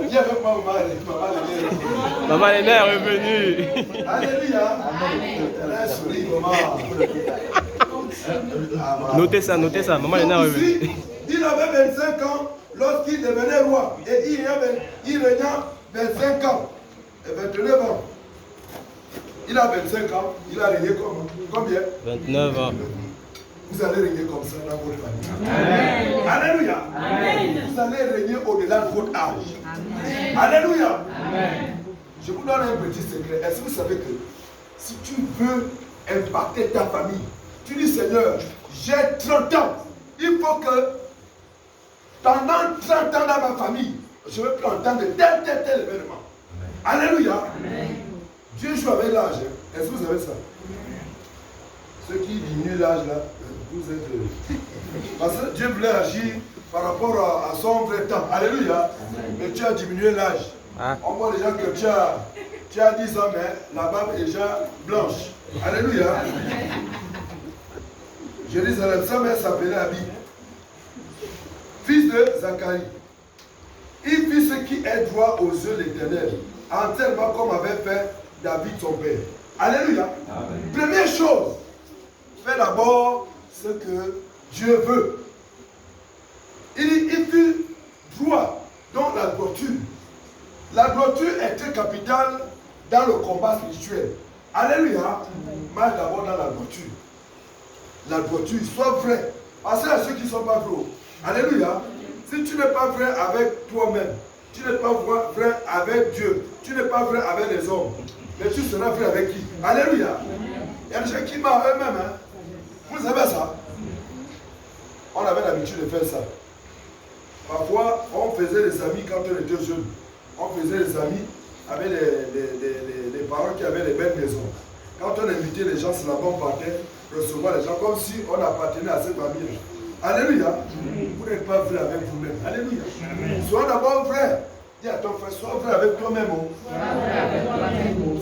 Viens avec moi, maman. Maman Léna est revenue. Alléluia. Elle a un sourire, maman. Notez ça, maman Léna est revenue. Il avait 25 ans lorsqu'il devenait roi. Et il régna 25 ans. Et 29 ans. Il a 25 ans. Il a régné combien? 29 ans. Vous allez régner comme ça dans votre famille. Amen. Alléluia. Amen. Vous allez régner au-delà de votre âge. Amen. Alléluia. Amen. Je vous donne un petit secret. Est-ce que vous savez que si tu veux impacter ta famille, tu dis Seigneur, j'ai 30 ans. Il faut que pendant 30 ans dans ma famille, je vais prendre temps de tel événement. Amen. Alléluia. Amen. Dieu joue avec l'âge. Est-ce que vous savez ça? Ceux qui diminuent l'âge là, vous êtes... Parce que Dieu voulait agir par rapport à son vrai temps. Alléluia. Amen. Mais tu as diminué l'âge. Ah. On voit déjà que tu as 10 ans, mais la barbe est déjà blanche. Alléluia. Jérusalem, sa mère s'appelait Abi, fils de Zacharie. Il fit ce qui est droit aux yeux de l'Éternel, entièrement comme avait fait David son père. Alléluia. Amen. Première chose, fais d'abord ce que Dieu veut. Il fut droit dans la droiture. La droiture est très capitale dans le combat spirituel. Alléluia. Marche d'abord dans la droiture. La droiture, sois vrai. Parce à ceux qui ne sont pas vrais. Alléluia. Si tu n'es pas vrai avec toi-même, tu n'es pas vrai avec Dieu, tu n'es pas vrai avec les hommes, mais tu seras vrai avec qui? Alléluia. Il y a des gens qui mentent eux-mêmes. Hein? Vous savez ça? On avait l'habitude de faire ça. Parfois, on faisait des amis quand on était jeune. On faisait des amis avec les parents qui avaient les belles maisons. Quand on invitait les gens, c'est là-bas on partait recevoir les gens comme si on appartenait à cette famille. Alléluia. Vous n'êtes pas vrai avec vous-même. Alléluia. Sois d'abord vrai. Dis à ton frère, sois vrai avec toi-même.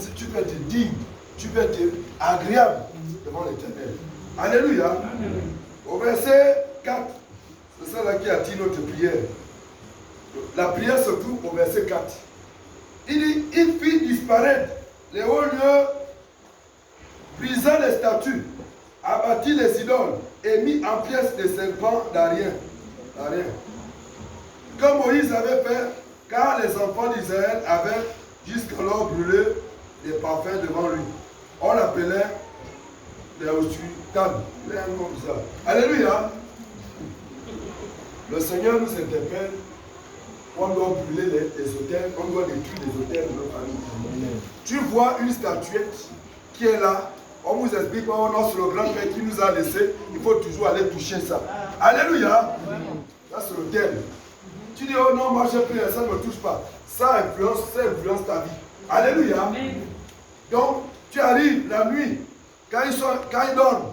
Si tu veux être digne, tu veux être agréable devant l'Éternel. Alléluia. Au verset 4, c'est ça là qui attire notre prière. La prière se trouve au verset 4. Il dit, il fit disparaître les hauts lieux, brisa les statues, abattit les idoles et mit en pièces les serpents d'Arien. Comme Moïse avait fait, car les enfants d'Israël avaient jusqu'alors brûlé des parfums devant lui. On l'appelait les Osuitanes. Il a un nom bizarre. Alléluia. Le Seigneur nous interpelle. On doit brûler les autels, on doit détruire les autels de nos familles. Tu vois une statuette qui est là. On vous explique pas, non, c'est le grand-père qui nous a laissé. Il faut toujours aller toucher ça. Alléluia. Ça, c'est l'autel. Tu dis, oh non, moi j'ai pris, ça ne me touche pas. Ça influence ta vie. Alléluia. Donc, tu arrives la nuit, quand ils dorment,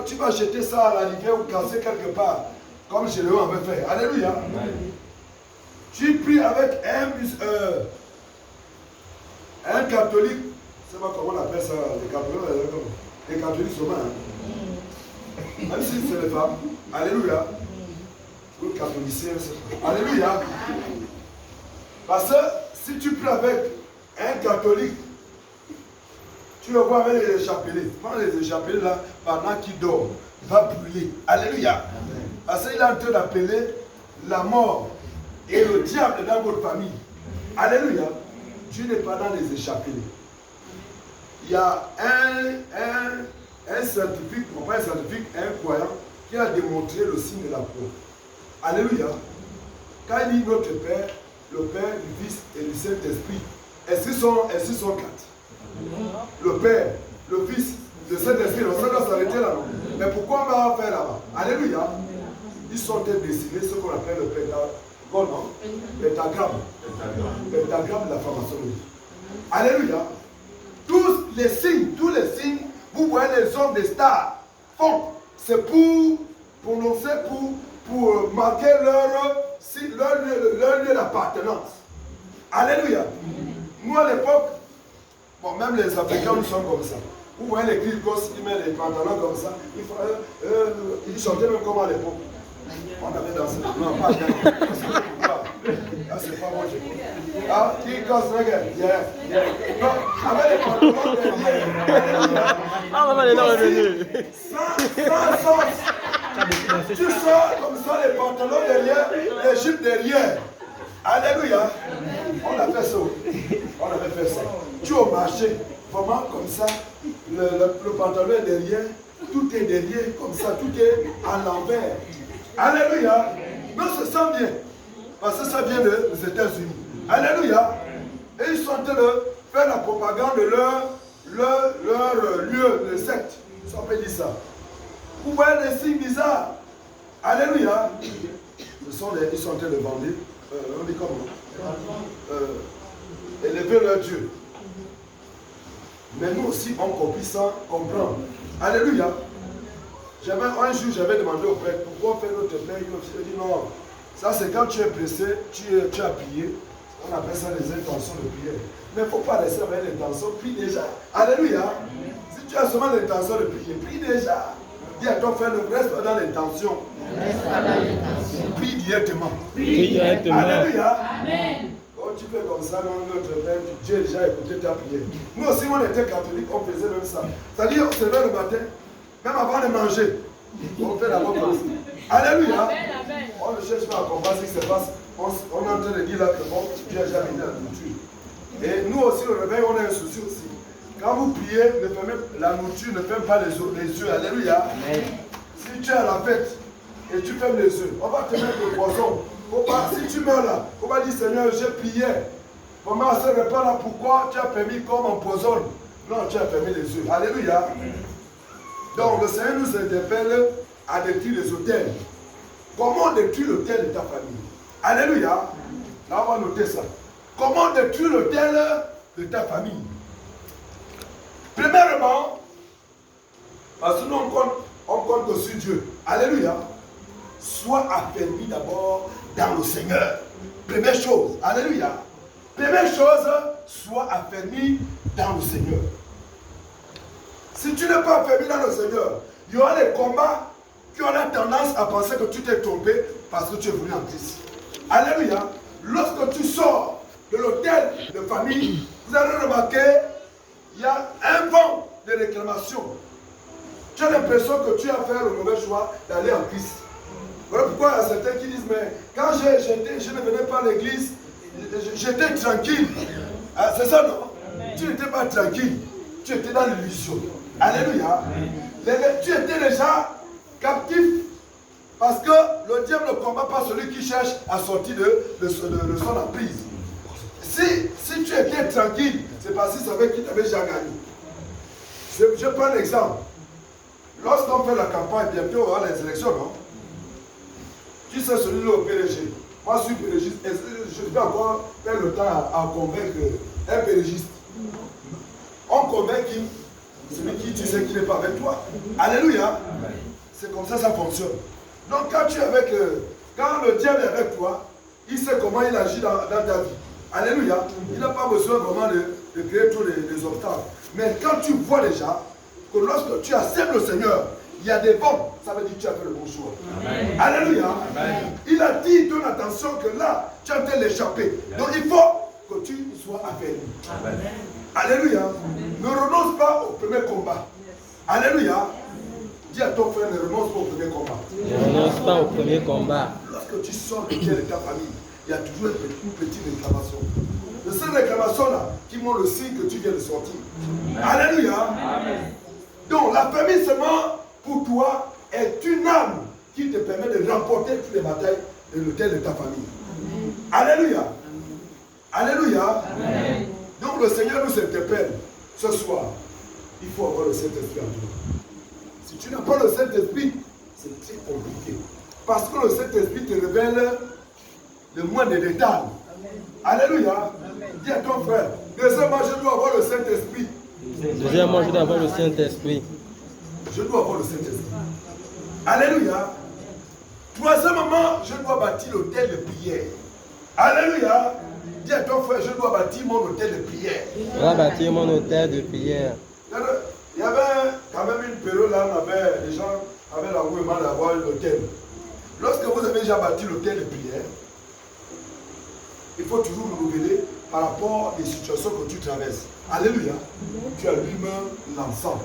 tu vas jeter ça à la rivière ou casser quelque part, comme Géléon avait fait. Alléluia. Tu pries avec un catholique. Je ne sais pas comment on appelle ça, les catholiques sont mal. Même si c'est les femmes. Alléluia. Ou le catholicien. Alléluia. Parce que si tu pries avec un catholique, tu le vois avec les échappelés. Prends les échappelés là, pendant qu'il dort, il va brûler. Alléluia. Parce qu'il est en train d'appeler la mort et le diable dans votre famille. Alléluia. Tu n'es pas dans les échappés. Il y a un scientifique, non pas un scientifique, un croyant, qui a démontré le signe de la croix. Alléluia. Quand il dit notre Père, le Père, le Fils et le Saint-Esprit, est-ce qu'ils sont quatre? Le Père, le Fils, le Saint-Esprit, on doit s'arrêter là. Mais pourquoi on va faire là-bas? Alléluia. Ils sont dessinés ce qu'on appelle le pentagramme. Pentagramme de la franc-maçonnerie. Alléluia. Tous les signes, vous voyez les hommes des stars font. C'est pour prononcer, pour marquer leur lieu d'appartenance. Alléluia. Nous à l'époque, bon, même les Africains nous sommes comme ça. Vous voyez les Kirkos, ils mettent les pantalons comme ça. Ils chantaient même comme à l'époque. On avait dansé. Non, pas Ah, c'est pas moi, j'ai pas. Ah, qui casse la gueule? Yeah. Non, avec les pantalons derrière. Ah, maman, elle est revenue. Sans sens. Tu sors comme ça, les pantalons derrière, les jupes derrière. Alléluia. On a fait ça. On avait fait ça. Tu es au marché, vraiment comme ça, le pantalon est derrière, tout est derrière, comme ça, tout est à l'envers. Alléluia. Non, ça sent bien. Parce que ça vient des États-Unis. Alléluia. Et ils sont en train de faire la propagande de leur lieu, de secte. Ça peut dire ça. Vous voyez des signes bizarres. Alléluia. Ils sont en train de vendre. On dit comment? Élever leur Dieu. Mais nous aussi, on copie sans comprendre. Alléluia. Un jour, j'avais demandé au prêtre pourquoi faire notre père. Il m'a dit non. Ça, c'est quand tu es pressé, tu as prié. On appelle ça les intentions de prière. Mais il ne faut pas laisser avec l'intention. Prie déjà. Alléluia. Si tu as seulement l'intention de prier, prie déjà. Dis à ton frère, ne reste pas dans l'intention. Prie directement. Alléluia. Amen. Quand tu fais comme ça dans notre père, Dieu a déjà écouté ta prière. Nous aussi, on était catholiques, on faisait même ça. C'est-à-dire, on se levait le matin, même avant de manger. On fait la bonne chose. Alléluia. On ne cherche pas à comprendre ce qui se passe. On est en train de dire là que bon, Dieu a déjà mis la nourriture. Et nous aussi, le réveil, on a un souci aussi. Quand vous priez, la nourriture ne ferme pas les yeux. Alléluia. Si tu es à la fête et tu fermes les yeux, on va te mettre le poison. Si tu meurs là, on va dire Seigneur, j'ai prié. Comment ça ne pas là? Pourquoi tu as permis qu'on m'empoisonne? Non, tu as fermé les yeux. Alléluia. Donc le Seigneur nous interpelle à détruire les autels. Comment détruire l'autel de ta famille? Alléluia. Là, on va noter ça. Comment détruire l'autel de ta famille? Premièrement, parce que nous on compte sur Dieu. Alléluia. Sois affermi d'abord dans le Seigneur. Première chose. Alléluia. Première chose, sois affermi dans le Seigneur. Si tu n'es pas affermi dans le Seigneur, il y aura des combats qui auront tendance à penser que tu t'es trompé parce que tu es venu en Christ. Alléluia. Lorsque tu sors de l'hôtel de famille, vous allez remarquer, il y a un vent de réclamation. Tu as l'impression que tu as fait le mauvais choix d'aller en Christ. Voilà pourquoi il y a certains qui disent, mais quand je ne venais pas à l'église, j'étais tranquille. Ah, c'est ça, non? Tu n'étais pas tranquille. Tu étais dans l'illusion. Alléluia. Tu étais déjà captif. Parce que le diable ne combat pas celui qui cherche à sortir de son emprise. Si tu étais tranquille, c'est parce qu'il savait qu'il t'avait déjà gagné. Je prends un exemple. Lorsqu'on fait la campagne, bientôt on aura les élections, non? Qui c'est celui-là au PDG? Moi, je suis PDGiste. Je vais encore faire le temps à convaincre un PDGiste. On convainc qui? Celui qui tu sais qu'il n'est pas avec toi. Alléluia. C'est comme ça fonctionne. Donc quand tu es avec, quand le diable est avec toi, il sait comment il agit dans ta vie. Alléluia. Il n'a pas besoin vraiment de créer tous les obstacles. Mais quand tu vois déjà que lorsque tu acceptes le Seigneur, il y a des bons, ça veut dire que tu as fait le bon choix. Amen. Alléluia. Amen. Il a dit, donne attention que là, tu es en train d'échapper. Donc il faut que tu sois affaibli. Alléluia. Amen. Ne renonce pas au premier combat. Alléluia. Dis à ton frère, ne renonce pas au premier combat. Ne renonce pas au premier combat. Lorsque tu sors de ta famille, il y a toujours une petite réclamation. C'est cette réclamation-là qui montre le signe que tu viens de sortir. Amen. Alléluia. Amen. Donc la famille seulement pour toi est une arme qui te permet de remporter toutes les batailles de l'autel de ta famille. Amen. Alléluia. Amen. Alléluia. Amen. Donc le Seigneur nous interpelle ce soir. Il faut avoir le Saint-Esprit en toi. Si tu n'as pas le Saint-Esprit, c'est très compliqué. Parce que le Saint-Esprit te révèle le moindre détail. Alléluia. Dis à ton frère, deuxièmement, je dois avoir le Saint-Esprit. Deuxièmement, je dois avoir le Saint-Esprit. Je dois avoir le Saint-Esprit. Alléluia. Troisièmement, je dois bâtir l'autel de prière. Alléluia. Dis à ton frère, je dois bâtir mon autel de prière. Je dois bâtir mon autel de prière. Il y avait quand même une période là où les gens avaient l'engouement d'avoir l'autel. Lorsque vous avez déjà bâti l'autel de prière, il faut toujours renouveler par rapport aux situations que tu traverses. Alléluia. Tu allumes l'encens.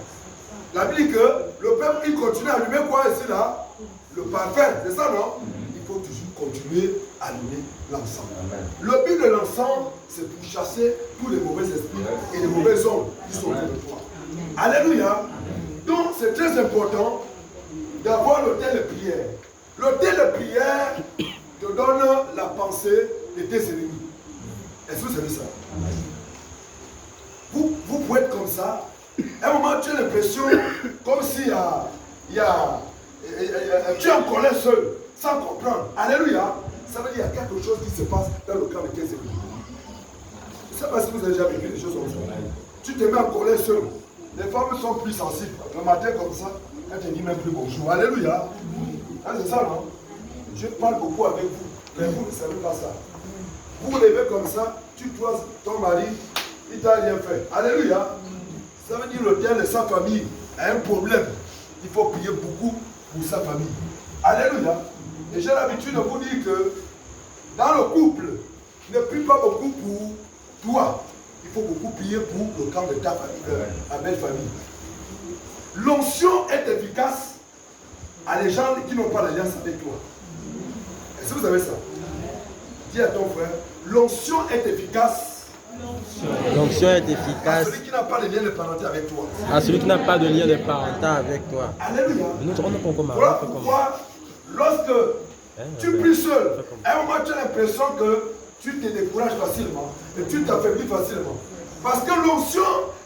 La Bible dit que le peuple, il continue à allumer quoi ici là? Le parfum, c'est ça non? Il faut toujours continuer à allumer l'encens. Le but de l'encens, c'est pour chasser tous les mauvais esprits et les mauvaises ondes qui sont autour de toi. Alléluia. Donc c'est très important d'avoir l'autel de prière. L'autel de prière te donne la pensée de tes ennemis. Est-ce que vous savez ça? Vous pouvez être comme ça. À un moment, tu as l'impression comme si tu es en colère seul, sans comprendre. Alléluia. Ça veut dire qu'il y a quelque chose qui se passe dans le cœur de tes ennemis. Je ne sais pas si vous avez déjà vécu des choses comme ça. Tu te mets en colère seul. Les femmes sont plus sensibles. Le matin comme ça, elles te disent même plus bonjour. Alléluia. Ah, c'est ça, non? Je parle beaucoup avec vous, mais vous ne savez pas ça. Vous vous levez comme ça, tu croises ton mari, il t'a rien fait. Alléluia. Ça veut dire l'autel de sa famille a un problème. Il faut prier beaucoup pour sa famille. Alléluia. Et j'ai l'habitude de vous dire que dans le couple, ne prie pas beaucoup pour toi. Il faut beaucoup prier pour le camp de ta famille, ta belle famille. L'onction est efficace à les gens qui n'ont pas d'alliance avec toi. Est-ce que vous savez ça? Dis à ton frère, l'onction est efficace. L'onction est À efficace celui qui n'a pas de lien de parenté avec toi. à celui qui n'a pas de lien de parenté avec toi. Alléluia. Voilà Voilà pourquoi, lorsque tu pries seul, à un moment tu as l'impression que tu te décourages facilement et tu t'affaiblis facilement. Parce que l'onction,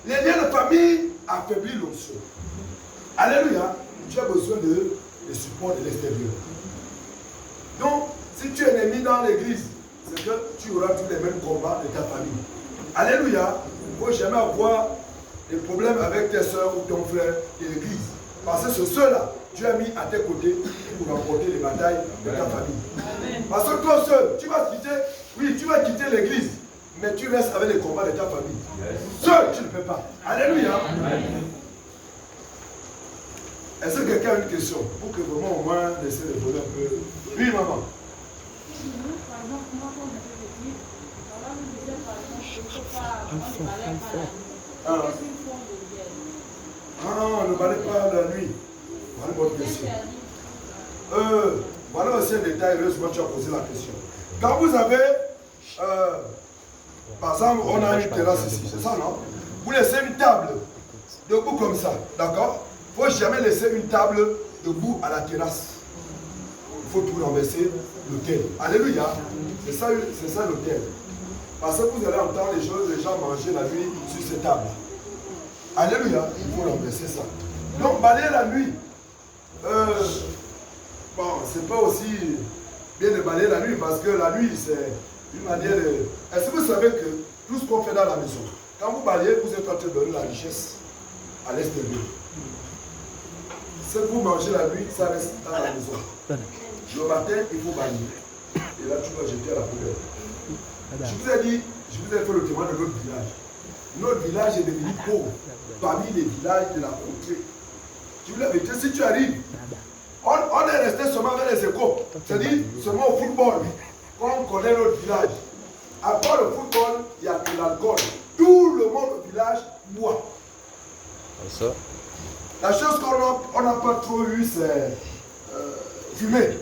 les liens de famille affaiblissent l'onction. Alléluia. Tu as besoin de support de l'extérieur. Donc, si tu es ennemi dans l'église, c'est que tu auras tous les mêmes combats de ta famille. Alléluia. Il ne faut jamais avoir des problèmes avec tes soeurs ou ton frère de l'église. Parce que c'est ceux-là, tu as mis à tes côtés pour remporter les batailles de ta famille. Parce que toi seul, tu vas quitter l'église, mais tu restes avec les combats de ta famille. Seul, tu ne peux pas. Alléluia. Est-ce que quelqu'un a une question? Pour que vraiment au moins laisser les voler un peu. Oui, maman. On ne parlait pas la nuit. Voilà une bonne question. Voilà aussi un détail, heureusement tu as posé la question. Quand vous avez, par exemple, on a une terrasse ici, c'est ça, non? Vous laissez une table debout comme ça, d'accord? Il ne faut jamais laisser une table debout à la terrasse. Il faut tout renverser l'autel. Alléluia. C'est ça l'autel. Parce que vous allez entendre les gens manger la nuit sur ces tables. Alléluia. Il faut renverser ça. Donc, balayer la nuit. Bon, c'est pas aussi bien de balayer la nuit parce que la nuit, c'est une manière de... Est-ce que vous savez que tout ce qu'on fait dans la maison, quand vous balayez, vous êtes en train de donner la richesse à l'extérieur. Ce que vous mangez la nuit, ça reste dans la maison. Le matin, il faut balayer. Et là, tu vas jeter à la poubelle. Je vous ai dit, je vous ai fait le témoin de notre village. Notre village est devenu pauvre parmi les villages de la contrée. Je vous l'avais dit, si tu arrives, on est resté seulement avec les échos. C'est-à-dire seulement au football. On connaît notre village. À part le football, il n'y a que l'alcool. Tout le monde au village boit. La chose qu'on n'a pas trop eu, c'est fumer.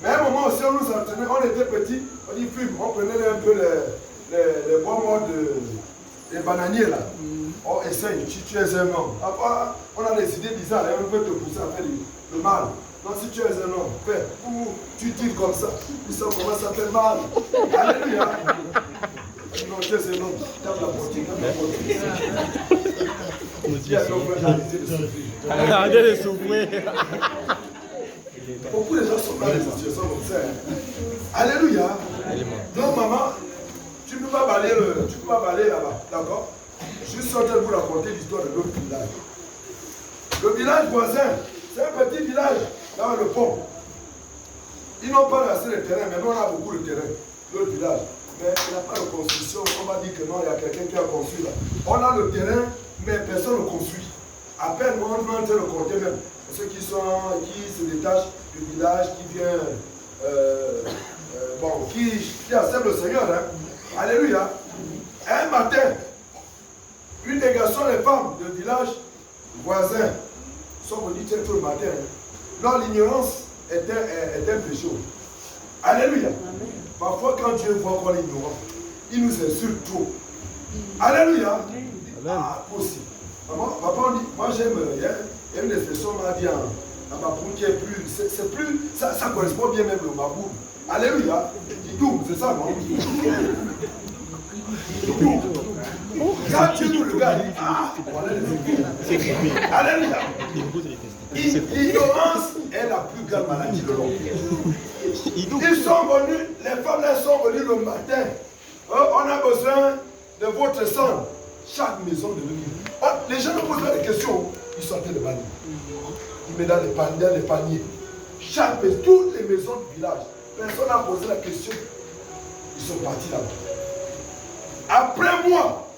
Mais à un moment aussi, on nous entraînait, on était petits, on dit fume, on prenait un peu les bois morts des bananiers là. On essaye, tu es un homme. Après, on a des idées bizarres, on peut te pousser à faire le mal. Non, si tu es un homme, fais, tu tires comme ça. Ils savent comment ça fait mal. Alléluia. Non, tu es un homme, tape la portée, tape la portée. Dis à ton frère d'arrêter de souffrir. Arrêtez de souffrir. Beaucoup de gens sont dans des situations comme ça. Alléluia. Donc maman, tu ne peux pas balayer là-bas, d'accord? Je suis en train de vous raconter l'histoire de notre village. Le village voisin, c'est un petit village dans le pont. Ils n'ont pas assez de terrain, mais nous on a beaucoup de terrain, notre village. Mais il n'y a pas de construction, on va dire que non, il y a quelqu'un qui a construit là. On a le terrain, mais personne ne construit. À peine, on est en train de compter même. Ceux qui se détachent du village, qui viennent qui acceptent le Seigneur. Hein. Alléluia. Un matin, une délégation des femmes de village voisin sont venues tout le matin. Non, l'ignorance est un péché. Alléluia. Parfois, quand Dieu voit qu'on est ignorant, il nous insulte trop. Alléluia. Ah, possible. Papa, on dit, moi j'aime, il y a une expression, on m'a dit en Maboul qui est plus, c'est plus, ça correspond bien même au Maboul. Alléluia. Didou, c'est ça, non? Didou. Quand tu nous regardes, alléluia. L'ignorance est la plus grande maladie de l'homme. Ils sont venus, les femmes là sont venues le matin. On a besoin de votre sang. Chaque maison de l'Église. Les gens nous posent des questions. Ils sortaient de panier. Ils mettent dans les paniers. Chaque maison, toutes les maisons du village. Personne n'a posé la question. Ils sont partis là-bas. Après moi,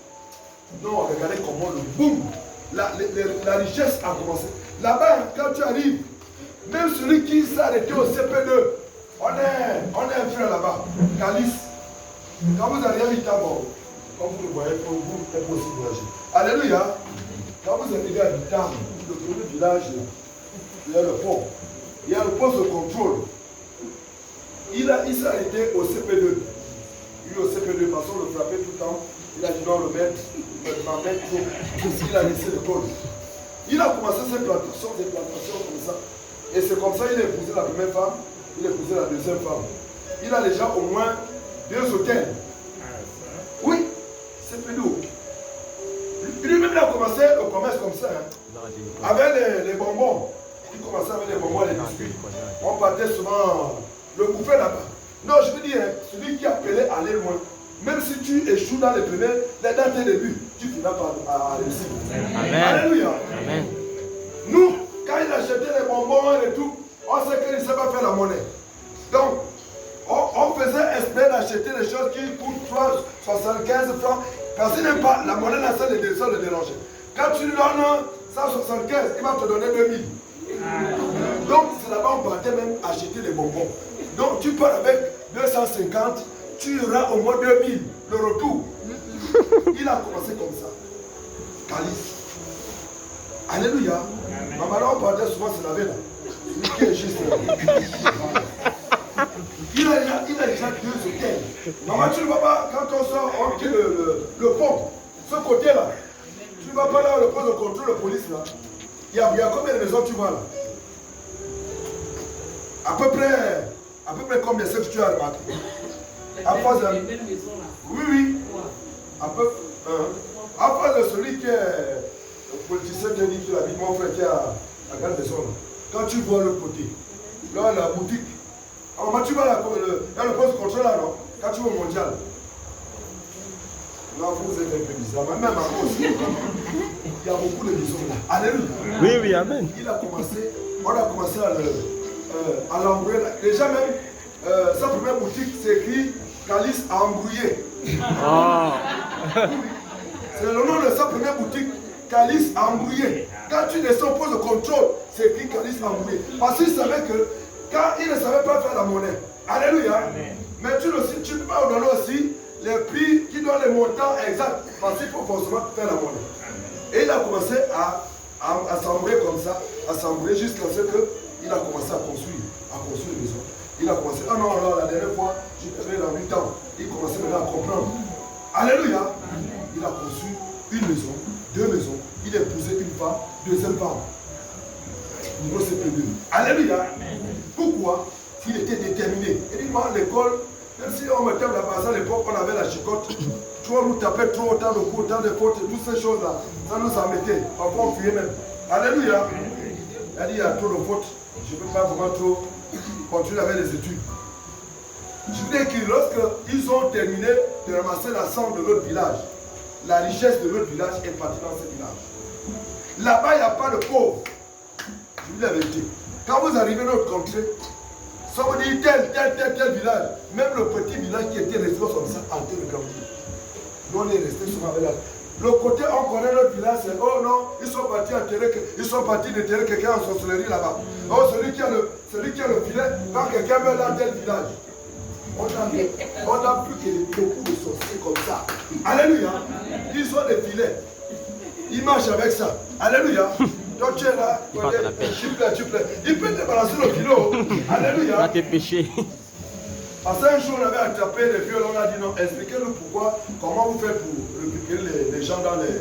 non, regardez comment le boom, la richesse a commencé. Là-bas, quand tu arrives, même celui qui s'est arrêté au CP2, on est un frère là-bas, Calice. Quand vous arrivez à Vitamor, comme vous le voyez, vous êtes aussi voyager. Alléluia. Quand vous arrivez à Vitam, le premier village, il y a le pont. Il y a le poste de contrôle. Il s'est arrêté au CP2. Il est au CP2, parce qu'on le frappait tout le temps. Il a dit non, le maître, m'en mettre trop. Il a laissé l'école. Il a commencé ses plantations comme ça. Et c'est comme ça qu'il a épousé la première femme, il a épousé la deuxième femme. Il a déjà au moins 2 hôtels. Oui, c'est plus lourd. Lui-même, il a commencé le commerce comme ça. Hein. Avec les bonbons. Il commençait avec les bonbons et les biscuits. On partait souvent le bouffer là-bas. Non, je veux dire, celui qui appelait aller loin. Même si tu échoues dans les premiers, dans tes débuts, tu finiras par réussir. Amen. Alléluia. Amen. Nous, quand il achetait les bonbons et tout, on sait qu'il ne sait pas faire la monnaie. Donc, on faisait espérer d'acheter des choses qui coûtent 75 francs. Parce qu'il n'aime pas la monnaie, ça le déranger. Quand tu lui donnes 175, il va te donner 2000. Donc, c'est là-bas on partait même acheter des bonbons. Donc, tu pars avec 250, tu auras au moins 2000, le retour. Il a commencé comme ça. Calice. Alléluia. Maman, là, on partait souvent se laver là. Lui qui est juste il a déjà 2 hôtels. Maman, tu ne vas pas, quand on sort, on quitte le pont, ce côté-là. Tu ne vas pas là, le poste de contrôle de police là. Il y a combien de maisons tu vois là? À peu près combien c'est que tu as remarqué? Oui. À part de celui qui est le politicien qui dit qu'il habite mon frère qui est à grande maison. Quand tu vois l'autre côté, là la boutique. Alors, tu vas là, il y a le poste de contrôle là, non? Quand tu vas au mondial. Là, vous êtes un peu bizarre. Même à moi aussi, il y a beaucoup de maisons là. Alléluia. Oui, amen. On a commencé à l'embrouiller. Déjà même, sa première boutique, c'est écrit Calice à embrouiller. C'est le nom de sa première boutique, Calice à embrouiller. Quand tu descends au poste de contrôle, c'est écrit Calice à embrouiller. Parce qu'il savait que quand il ne savait pas faire la monnaie, alléluia, mais tu peux pas donner aussi les prix qui donnent les montants exacts, parce qu'il faut forcément faire la monnaie. Et il a commencé à s'embrouiller comme ça, à s'embrouiller jusqu'à ce qu'il a commencé à construire une maison. Il a commencé, la dernière fois, j'étais dans 8 ans, il commençait maintenant à comprendre. Alléluia. Il a conçu une maison, 2 maisons, il a épousé une femme, 2e femme. Niveau CP2. Alléluia. Pourquoi? Il était déterminé. Il dit, moi, l'école, même si on mettait la base à l'époque, on avait la chicotte, tu vois, nous tapait trop autant de coups, autant de fautes, toutes ces choses-là, ça nous embêtait. Parfois, on fuyait même. Alléluia. Il dit, il y a trop de fautes, je ne peux pas vraiment trop continuer avec les études. Je veux dire que lorsqu'ils ont terminé de ramasser la cendre de l'autre village, la richesse de l'autre village est partie dans ce village. Là-bas, il n'y a pas de pauvres. Je vous dis la vérité. Quand vous arrivez dans notre contrée, ça vous dit tel village, même le petit village qui était resté comme ça, en train de grandir. Nous, on est resté souvent avec là. Le côté, on connaît notre village, c'est oh non, ils sont partis déterrer quelqu'un en sorcellerie là-bas. Oh, celui qui a le filet, quand quelqu'un meurt dans tel village. On n'a plus que beaucoup de sorciers comme ça. Alléluia. Ils ont des filets. Ils marchent avec ça. Alléluia. Donc tu es là. Tu plais. Il peut te balancer le kilo. Alléluia. Là, tes péchés. Parce qu'un jour, on avait attrapé les vieux, on a dit non, expliquez-nous pourquoi, comment vous faites pour récupérer les gens dans les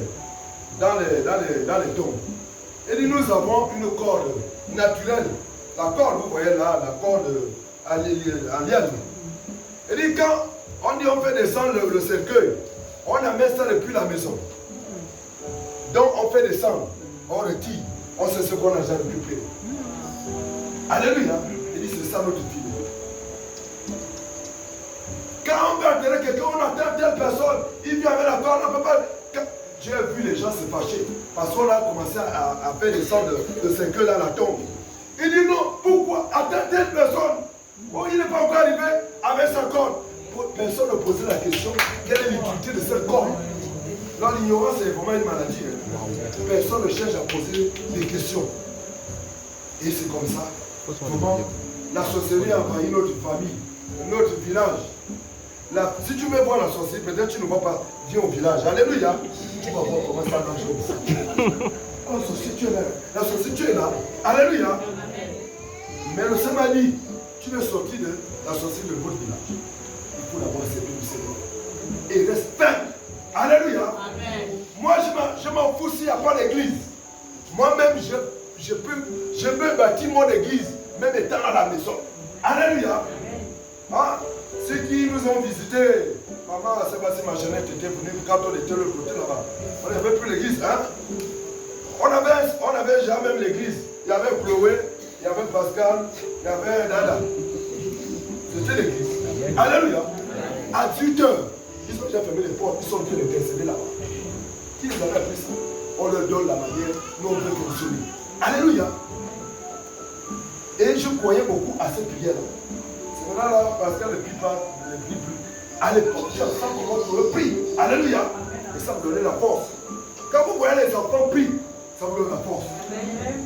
tombes. Et dit, nous avons une corde naturelle. La corde, vous voyez là, la corde en liane. Et dit, quand on dit on fait descendre le cercueil, on amène ça depuis la maison. Donc on fait descendre, on retire, on sait ce qu'on a déjà récupéré. Alléluia. Il dit, c'est ça notre vie. Quand on veut atteindre quelqu'un, on atteint telle personne, il vient avec la corde, on ne peut pas. J'ai vu les gens se fâcher parce qu'on a commencé à faire descendre le cercueil à la tombe. Il dit non, pourquoi atteindre telle personne? Bon, il n'est pas encore arrivé avec sa corde. Personne ne posait la question, quelle est l'utilité de cette corde? Non, l'ignorance est vraiment une maladie. Personne ne cherche à poser des questions. Et c'est comme ça. Comment la sorcellerie a envahi notre famille, notre village. Là, si tu veux voir la sorcellerie, peut-être tu ne vas pas. Viens au village. Alléluia. Tu vas voir comment ça marche. Oh, sorcier, tu es là. La sorcellerie, tu es là. Alléluia. Mais le Seigneur m'a dit, tu veux sortir de la sorcellerie de votre village. Il faut d'abord servir le Seigneur. Et reste ferme. Alléluia. Amen. Moi, je m'en fous s'il n'y a pas d'église. Moi-même, je peux bâtir mon église, même étant à la maison. Alléluia. Hein? Ceux qui nous ont visités, maman Sébastien Machenette était venue quand on était de l'autre côté là-bas. On n'avait plus l'église. Hein? On avait déjà même l'église. Il y avait Chloé, il y avait Pascal, il y avait Dada. C'était l'église. Alléluia. À 18h, ils ont déjà fermé les portes, ils sont en train d'intercéder là-bas. Qui les avait appris ça? On leur donne la manière dont on peut fonctionner. Alléluia. Et je croyais beaucoup à cette prière-là. C'est maintenant là, Pascal ne prie pas, ne prie plus. À l'époque, je sens comment on le prie. Alléluia. Et ça me donnait la force. Quand vous voyez les enfants prient, ça vous donne la force.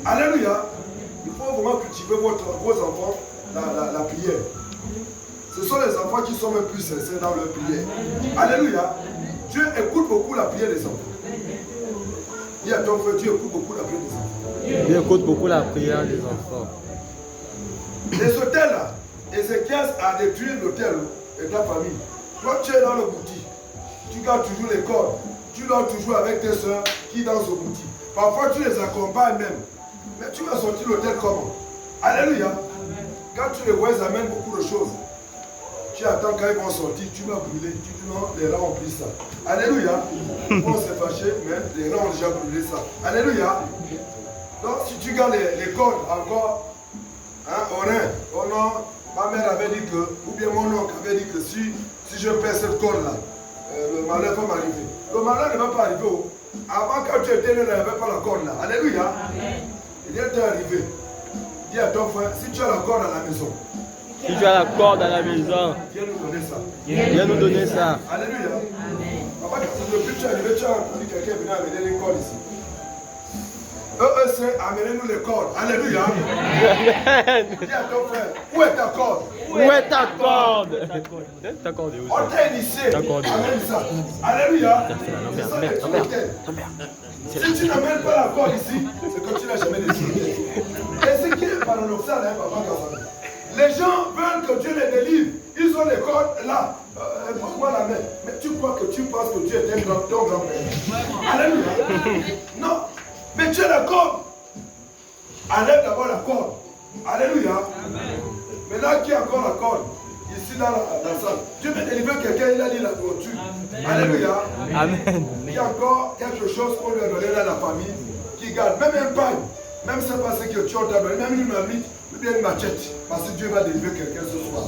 Alléluia. Il faut vraiment cultiver vos enfants la prière. Ce sont les enfants qui sont même plus sincères dans leur prière. Alléluia. Dieu écoute beaucoup la prière des enfants. Dis à ton frère, Dieu écoute beaucoup la prière des enfants. Dieu écoute beaucoup la prière des enfants. Les hôtels là, Ézéchias a détruit l'hôtel et ta famille. Toi, tu es dans le boutique. Tu gardes toujours les cordes. Tu dors toujours avec tes soeurs qui dansent au boutique. Parfois, tu les accompagnes même. Mais tu vas sortir l'hôtel comment? Alléluia. Quand tu les vois, ils amènent beaucoup de choses. Tu attends quand ils vont sortir, tu vas brûler. Tu dis non, les rats ont pris ça. Alléluia. On s'est fâché, mais les rats ont déjà brûlé ça. Alléluia. Donc, si tu gardes les cordes encore, hein, au rein, oh non, ma mère avait dit que, ou bien mon oncle avait dit que si je perds cette corde-là, le malheur va m'arriver. Le malheur ne va pas arriver. Avant, quand tu étais né, il n'y avait pas la corde là. Alléluia. Il est arrivé. Dis à ton frère, si tu as la corde à la maison, Si tu as la corde à la maison, viens nous donner ça. viens nous donner ça. Alléluia. Papa, depuis que tu es arrivé, tu as entendu quelqu'un venir amener les cordes ici. c'est amenez-nous les cordes. Alléluia. Dis à ton frère, où est ta corde? Où est ta corde? Ta corde est où? On t'a initié. Amène ça. Alléluia. C'est ça que tu si tu n'amènes pas la corde ici, c'est que tu n'as jamais décidé. Et ce qui est paradoxal, hein, papa Kassam, les gens veulent que Dieu les délivre. Ils ont les cordes là. Pourquoi la main? Mais tu crois que tu penses que Dieu est ton grand-père? Alléluia. Non. Mais tu as la corde. Enlève d'abord la corde. Alléluia. Mais là, qui a encore la corde? Ici, dans la salle. Dieu veut délivrer quelqu'un, il a dit la tortue. Alléluia. Amen. Il y a encore quelque chose qu'on lui a donné dans la famille qui garde. Même un pain. Même c'est pas ce que tu as donné. Même une marmite ou bien une machette. Parce que Dieu va délivrer quelqu'un ce soir.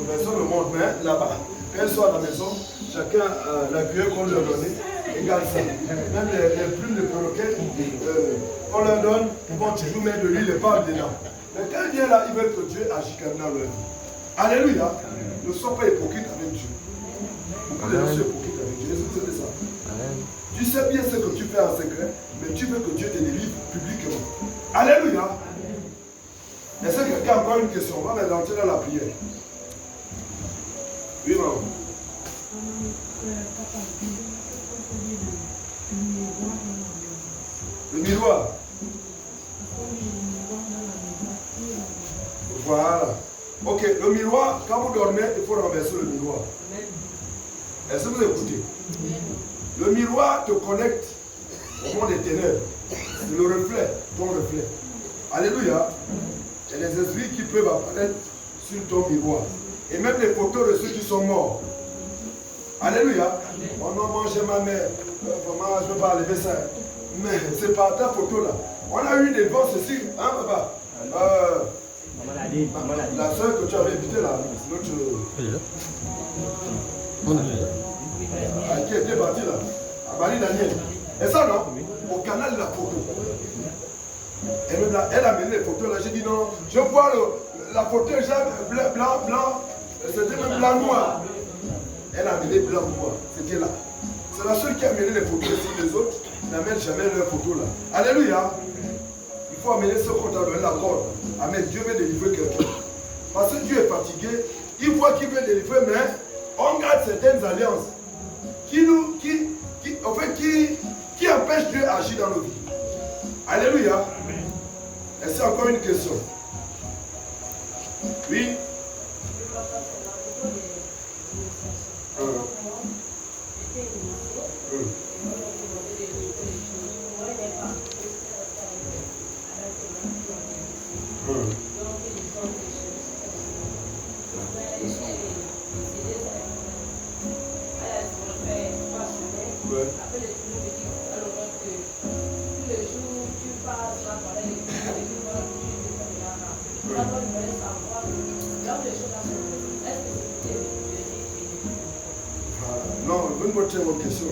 Personne ne montre, mais là-bas, quand ils sont à la maison, chacun la cuillère qu'on lui a donnée, et garde ça. Même les plumes de perroquet, on leur donne, ils vont toujours mettre de l'huile et pas dedans. Mais quand ils viennent là, ils veulent que Dieu agisse quand même dans leur vie. Alléluia. Ne sois pas hypocrite avec Dieu. Beaucoup de gens sont hypocrites avec Dieu. Est-ce que vous savez ça? Tu sais bien ce que tu fais en secret, mais tu veux que Dieu te délivre publiquement. Alléluia. Est-ce que qu'il y a encore une question? On va maintenant entrer dans la prière. Oui, maman. Le miroir. Voilà. Ok, le miroir, quand vous dormez, il faut renverser le miroir. Est-ce que vous écoutez? Le miroir te connecte au monde des ténèbres. C'est le reflet, ton reflet. Alléluia. Il y a des esprits qui peuvent apparaître sur ton miroir. Et même les photos de ceux qui sont morts. Alléluia. Oh non, moi j'ai ma mère. Vraiment, je ne peux pas enlever ça. Mais c'est par ta photo là. On a eu des vents ceci. Hein, papa? La soeur que tu avais invitée là, l'autre. Qui était partie là? À Marie Daniel. Et ça non? Au canal de la photo. Elle a mené les photos là. J'ai dit non, je vois la photo blanc, c'était même blanc noir. Elle a mené blanc noir. C'était là. C'est la seule qui a mené les photos ici. Les autres n'amènent jamais leurs photos là. Alléluia. Il faut amener ce qu'on t'a donné la corde. Amen. Dieu veut délivrer quelqu'un. Parce que Dieu est fatigué. Il voit qu'il veut délivrer, mais on garde certaines alliances qui empêchent Dieu d'agir dans nos vies. Alléluia. Est-ce encore une question? Oui. Non, vous ne me retenez votre question.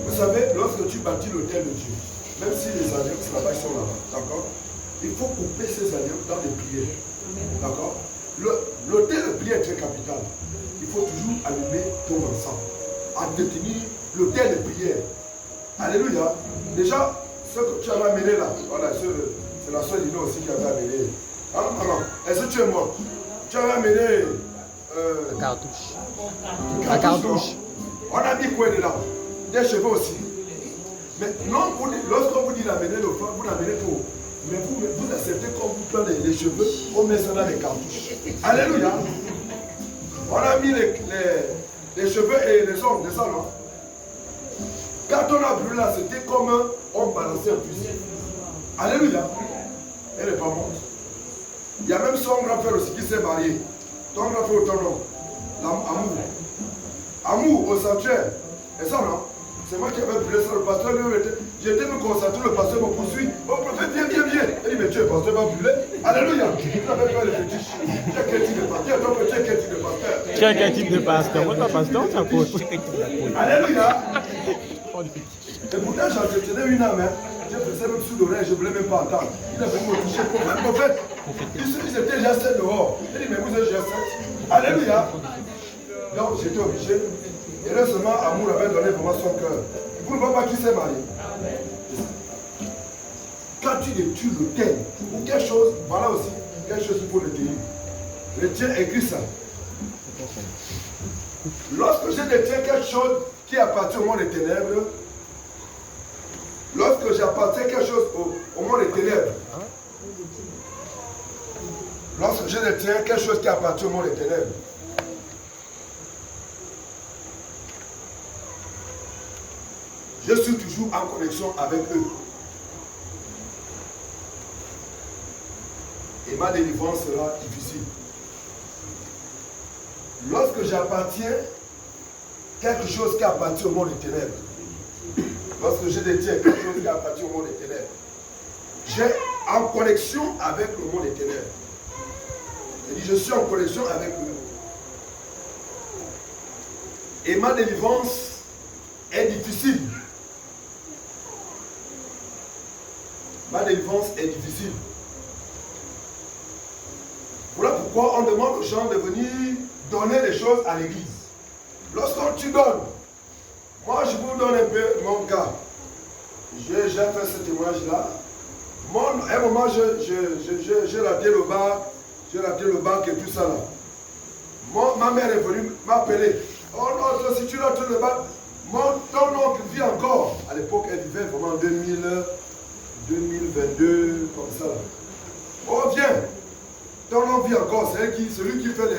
Vous savez, lorsque tu bâtis l'autel de Dieu, même si les alliances là-bas sont là-bas, d'accord? Il faut couper ces alliances dans des prières. D'accord? L'autel de prière est très capital. Il faut toujours allumer ton encens, entretenir l'autel de prière. Alléluia. Déjà, ce que tu avais amené là, voilà, c'est la soeur Dino aussi qui avait amené. Ah non, est-ce que tu es mort? Tu avais amené la cartouche. La cartouche. On a mis quoi dedans? Des cheveux aussi. Mais non, lorsqu'on vous dit d'amener le feu, vous l'amenez pour. Mais vous acceptez qu'on vous prend les cheveux, on met ça dans les cartouches. Alléluia. On a mis les cheveux et les ongles, c'est ça, non? Quand on a brûlé là, c'était comme on balançait un fusil. Alléluia. Elle n'est pas morte. Il y a même son grand frère aussi qui s'est marié. Ton grand frère ou ton nom? Amour. Amour au sanctuaire. Et ça, non? C'est moi qui avais brûlé ça, le pasteur. J'étais me concentrer, le pasteur me poursuit. Oh, prophète, viens. Il dit, mais tu es pasteur, va brûler. Alléluia. Tu n'avais pas les fétiches. Tu es quel type de pasteur? Tu es quel type de pasteur? Tu es quel type de pasteur? Moi, pas pasteur, ça cause. Alléluia. Et pourtant, j'entretenais une âme. J'ai fait même sous l'oreille, je ne voulais même pas entendre. Il a venu me toucher. Prophète, ils étaient déjà 7 dehors. Il dit, mais vous êtes déjà 7. Alléluia. Donc, j'étais obligé. Et là seulement, Amour avait donné vraiment son cœur. Vous ne voyez pas qui s'est marié. Quand tu détruis le thème, ou quelque chose, voilà aussi, quelque chose pour le détruire. Le Dieu écrit ça. Lorsque je détruis quelque chose qui appartient au monde des ténèbres, lorsque j'appartiens quelque chose au monde des ténèbres, lorsque je détruis quelque chose qui appartient au monde des ténèbres, je suis toujours en connexion avec eux. Et ma délivrance sera difficile. Lorsque j'appartiens quelque chose qui appartient au monde des ténèbres, lorsque je détiens quelque chose qui appartient au monde des ténèbres, j'ai en connexion avec le monde des ténèbres. Je suis en connexion avec eux. Et ma délivrance est difficile. Ma délivrance est difficile. Voilà pourquoi on demande aux gens de venir donner les choses à l'église. Lorsque tu donnes, moi je vous donne un peu mon cas. J'ai fait ce témoignage-là. À un moment, j'ai raté le bar j'ai raté le bac et tout ça là. Ma mère est venue m'appeler. Oh non, toi, si tu rates le bac, ton oncle vit encore. À l'époque, elle vivait vraiment en 2022, comme ça là. Oh, viens. Ton oncle vit encore. C'est celui qui fait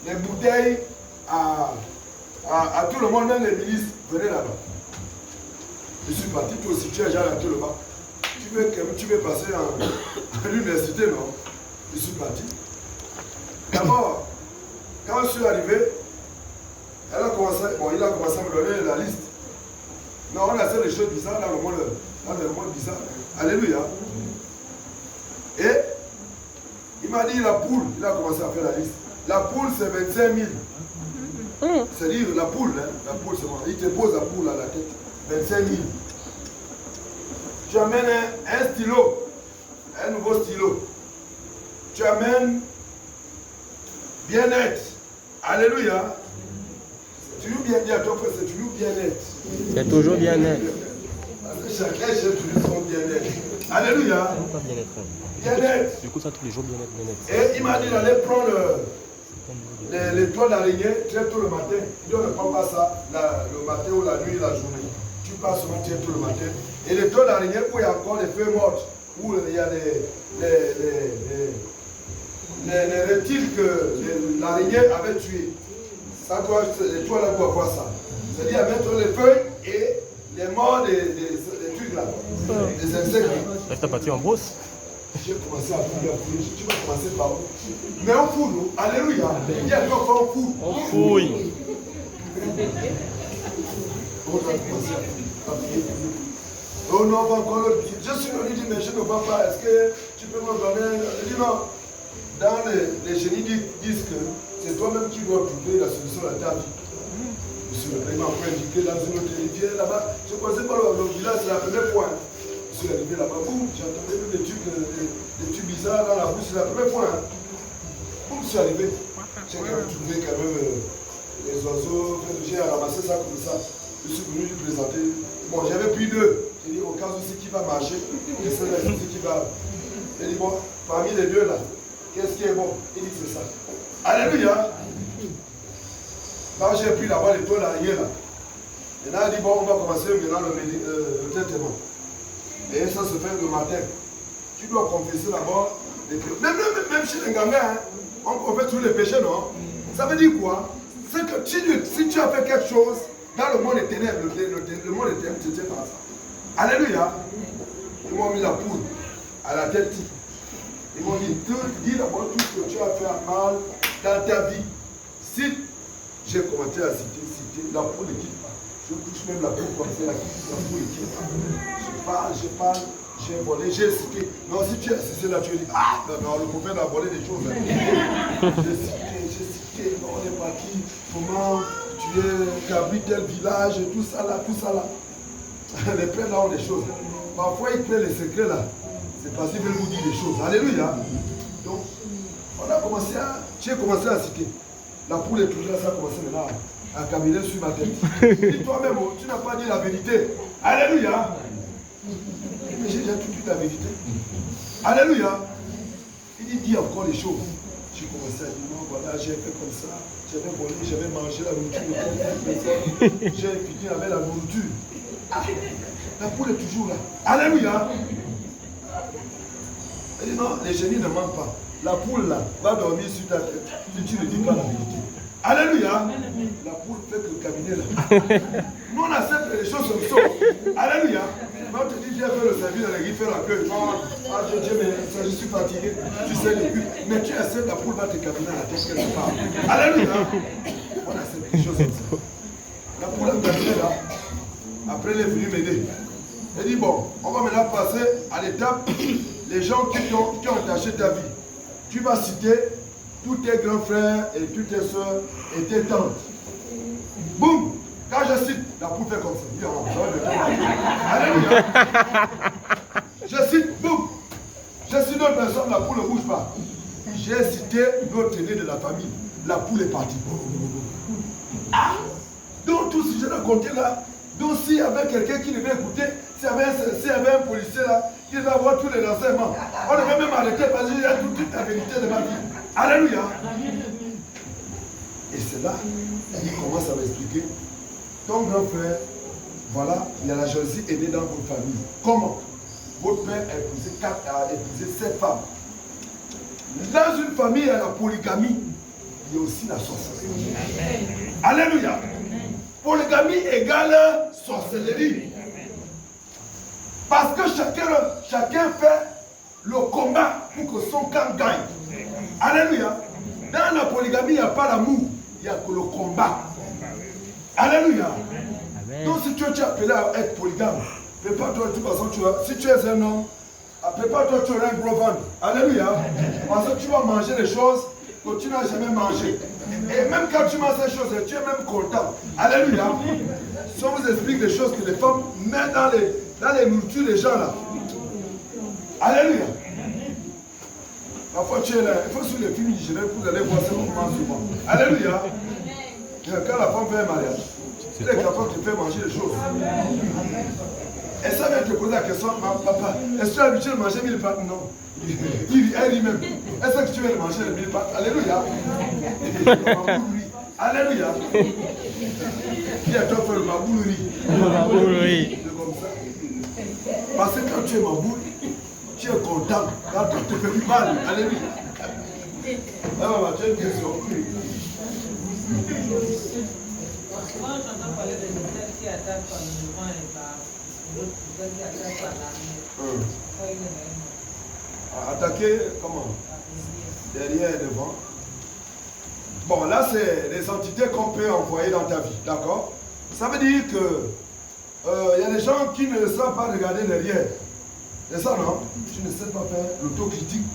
les bouteilles à tout le monde, même les milices. Venez là-bas. Je suis parti, toi aussi, tu as déjà raté le bac. Tu veux passer à l'université, non? Je suis parti. D'abord, quand je suis arrivé, il a commencé à me donner la liste. Non, on a fait des choses bizarres dans le monde bizarre. Alléluia. Et il m'a dit la poule, il a commencé à faire la liste. La poule, c'est 25 000. C'est-à-dire la poule, hein? La poule, c'est moi. Il te pose la poule à la tête. 25 000. Tu amènes un stylo, un nouveau stylo. Tu amènes bien-être. Alléluia. C'est toujours bien dit à toi, c'est toujours bien-être. C'est toujours bien-être. Parce que chacun cherche toujours son bien-être. Alléluia. Bien-être. Du coup, ça tous les jours, bien-être, bien-être. Et il m'a dit d'aller prendre les toiles d'araignée très tôt le matin. Il dit on ne prend pas ça le matin ou la nuit, la journée. Tu passes souvent très tôt le matin. Et les toiles d'araignée où il y a encore des feuilles mortes, où il y a les reptiles que l'araignée avait tués. Ça doit, les toiles là doivent voir ça. C'est-à-dire mettre les feuilles et les morts des trucs là, des insectes. Là, tu as parti en brosse. J'ai commencé à fouiller. Tu vas commencer par où? Mais on fouille, nous. Alléluia. Il y a deux fois on fouille. On fouille. On va commencer à fouiller. Oh non, pas encore le pied. Je suis venu dire, mais je ne vois pas. Est-ce que tu peux me donner? Il dit non. Dans les génies disent que c'est toi-même qui dois trouver la solution à ta vie. Je suis vraiment indiqué dans une autre rivière là-bas. Je pensais pas le village, c'est la première fois. Je suis arrivé là-bas, boum, j'entendais des trucs bizarres dans la bouche, c'est la première fois. Boum, je suis arrivé. J'ai quand même trouvé les oiseaux, j'ai ramassé ça comme ça. Je suis venu lui présenter. Bon, j'avais pris deux. J'ai dit, au cas où c'est qui va marcher, et c'est là qui va. Il dit, bon, parmi les deux là, qu'est-ce qui est bon? Il dit, c'est ça. Alléluia. Quand j'ai pris là-bas les toiles d'araignée là, et là, il dit, bon, on va commencer maintenant le traitement. Et ça se fait le matin. Tu dois confesser d'abord les péchés. Même chez les gamins, hein, on confesse tous les péchés, non? Ça veut dire quoi? C'est que si tu as fait quelque chose dans le monde éternel, le monde éternel, tu sais pas ça. Alléluia. Ils m'ont mis la poule à la tête. Ils m'ont dit, dis d'abord tout ce que tu as fait à mal dans ta vie. Si j'ai commencé à citer, la poule ne quitte pas. Je touche même la poule comme ça, la poule ne quitte pas. Je parle, j'ai volé, j'ai cité. Non, si tu as cité là, tu dis, ah, non, le prophète a volé des choses. J'ai cité, non, on est parti, comment tu habites tel village, et tout ça là. Les prêtres là ont des choses. Parfois, ils prennent les secrets là. C'est parce qu'ils veulent vous dire des choses. Alléluia. Donc, j'ai commencé à citer. La poule est toujours là, ça a commencé maintenant à caminer sur ma tête. Dis toi-même, tu n'as pas dit la vérité. Alléluia. Mais j'ai déjà tout dit la vérité. Alléluia. Il dit, dis encore les choses. J'ai commencé à dire, non, voilà, j'ai fait comme ça. J'avais volé, j'avais mangé la nourriture. J'ai fini avec la nourriture. La poule est toujours là. Alléluia. Il dit, non, les génies ne mentent pas. La poule là va dormir sur ta tête si tu ne dis pas la vérité. Alléluia. La poule fait que caminer là. Nous on accepte les choses comme ça. Alléluia. Quand tu dis, j'ai fait le service dans l'église, faire la queue. Ah, Dieu, mais je suis fatigué. Tu sais les buts. Mais tu acceptes, la poule va te caminer à la tête quelque part. Alléluia. On accepte les choses comme ça. La poule a caminé là. Après, elle est venue m'aider. Elle dit, bon, on va maintenant passer à l'étape, les gens qui ont attaché ta vie. Tu vas citer tous tes grands frères et toutes tes soeurs et tes tantes. Boum! Quand je cite, la poule fait comme ça. Alléluia! Je cite, boum! Je cite d'autres personnes, la poule ne bouge pas. J'ai cité notre aîné de la famille. La poule est partie. Ah! Donc tout ce que j'ai raconté là, donc s'il y avait quelqu'un qui devait écouter, s'il y avait un policier là qu'il va avoir tous les renseignements. On ne va même arrêter parce qu'il y a toute la vérité de ma vie. Alléluia. Et c'est là qu'il commence à m'expliquer. Ton grand frère, voilà, il y a la jalousie est née dans votre famille. Comment? Votre père a épousé 7 femmes. Dans une famille, il y a la polygamie. Il y a aussi la sorcellerie. Alléluia. Polygamie égale sorcellerie. Parce que chacun fait le combat pour que son camp gagne. Alléluia. Dans la polygamie, il n'y a pas l'amour. Il n'y a que le combat. Alléluia. Donc si tu es appelé à être polygame, prépare-toi de toute façon, si tu es un homme, prépare-toi, tu auras un gros ventre. Alléluia. Parce que tu vas manger des choses que tu n'as jamais mangé. Et même quand tu manges ces choses, tu es même content. Alléluia. Si on vous explique des choses que les femmes mettent dans les nourritures des gens là. Alléluia. Parfois tu es là, il faut sur les films nigériens pour aller voir ce qu'on mange souvent. Alléluia. Quand la femme fait un mariage, il est capable de faire manger des choses. Et ça vient te poser la question, papa, est-ce que tu as l'habitude de manger 1000 pâtes? Non. Elle dit même, est-ce que tu veux manger les 1000 pâtes? Alléluia. Alléluia. Qui a toi fait le maboulerie? C'est comme ça. Parce que quand tu es maboule, tu es content. Quand tu te fais du mal. Alléluia. Ah maman, tu as une question. Moi, j'entends parler de misère qui attaque par le devant et par l'autre qui attaque par l'arrière. Attaquer comment? Derrière et devant. Bon, là, c'est les entités qu'on peut envoyer dans ta vie, d'accord? Ça veut dire que y a des gens qui ne savent pas regarder derrière. C'est ça, non? Tu ne sais pas faire l'autocritique.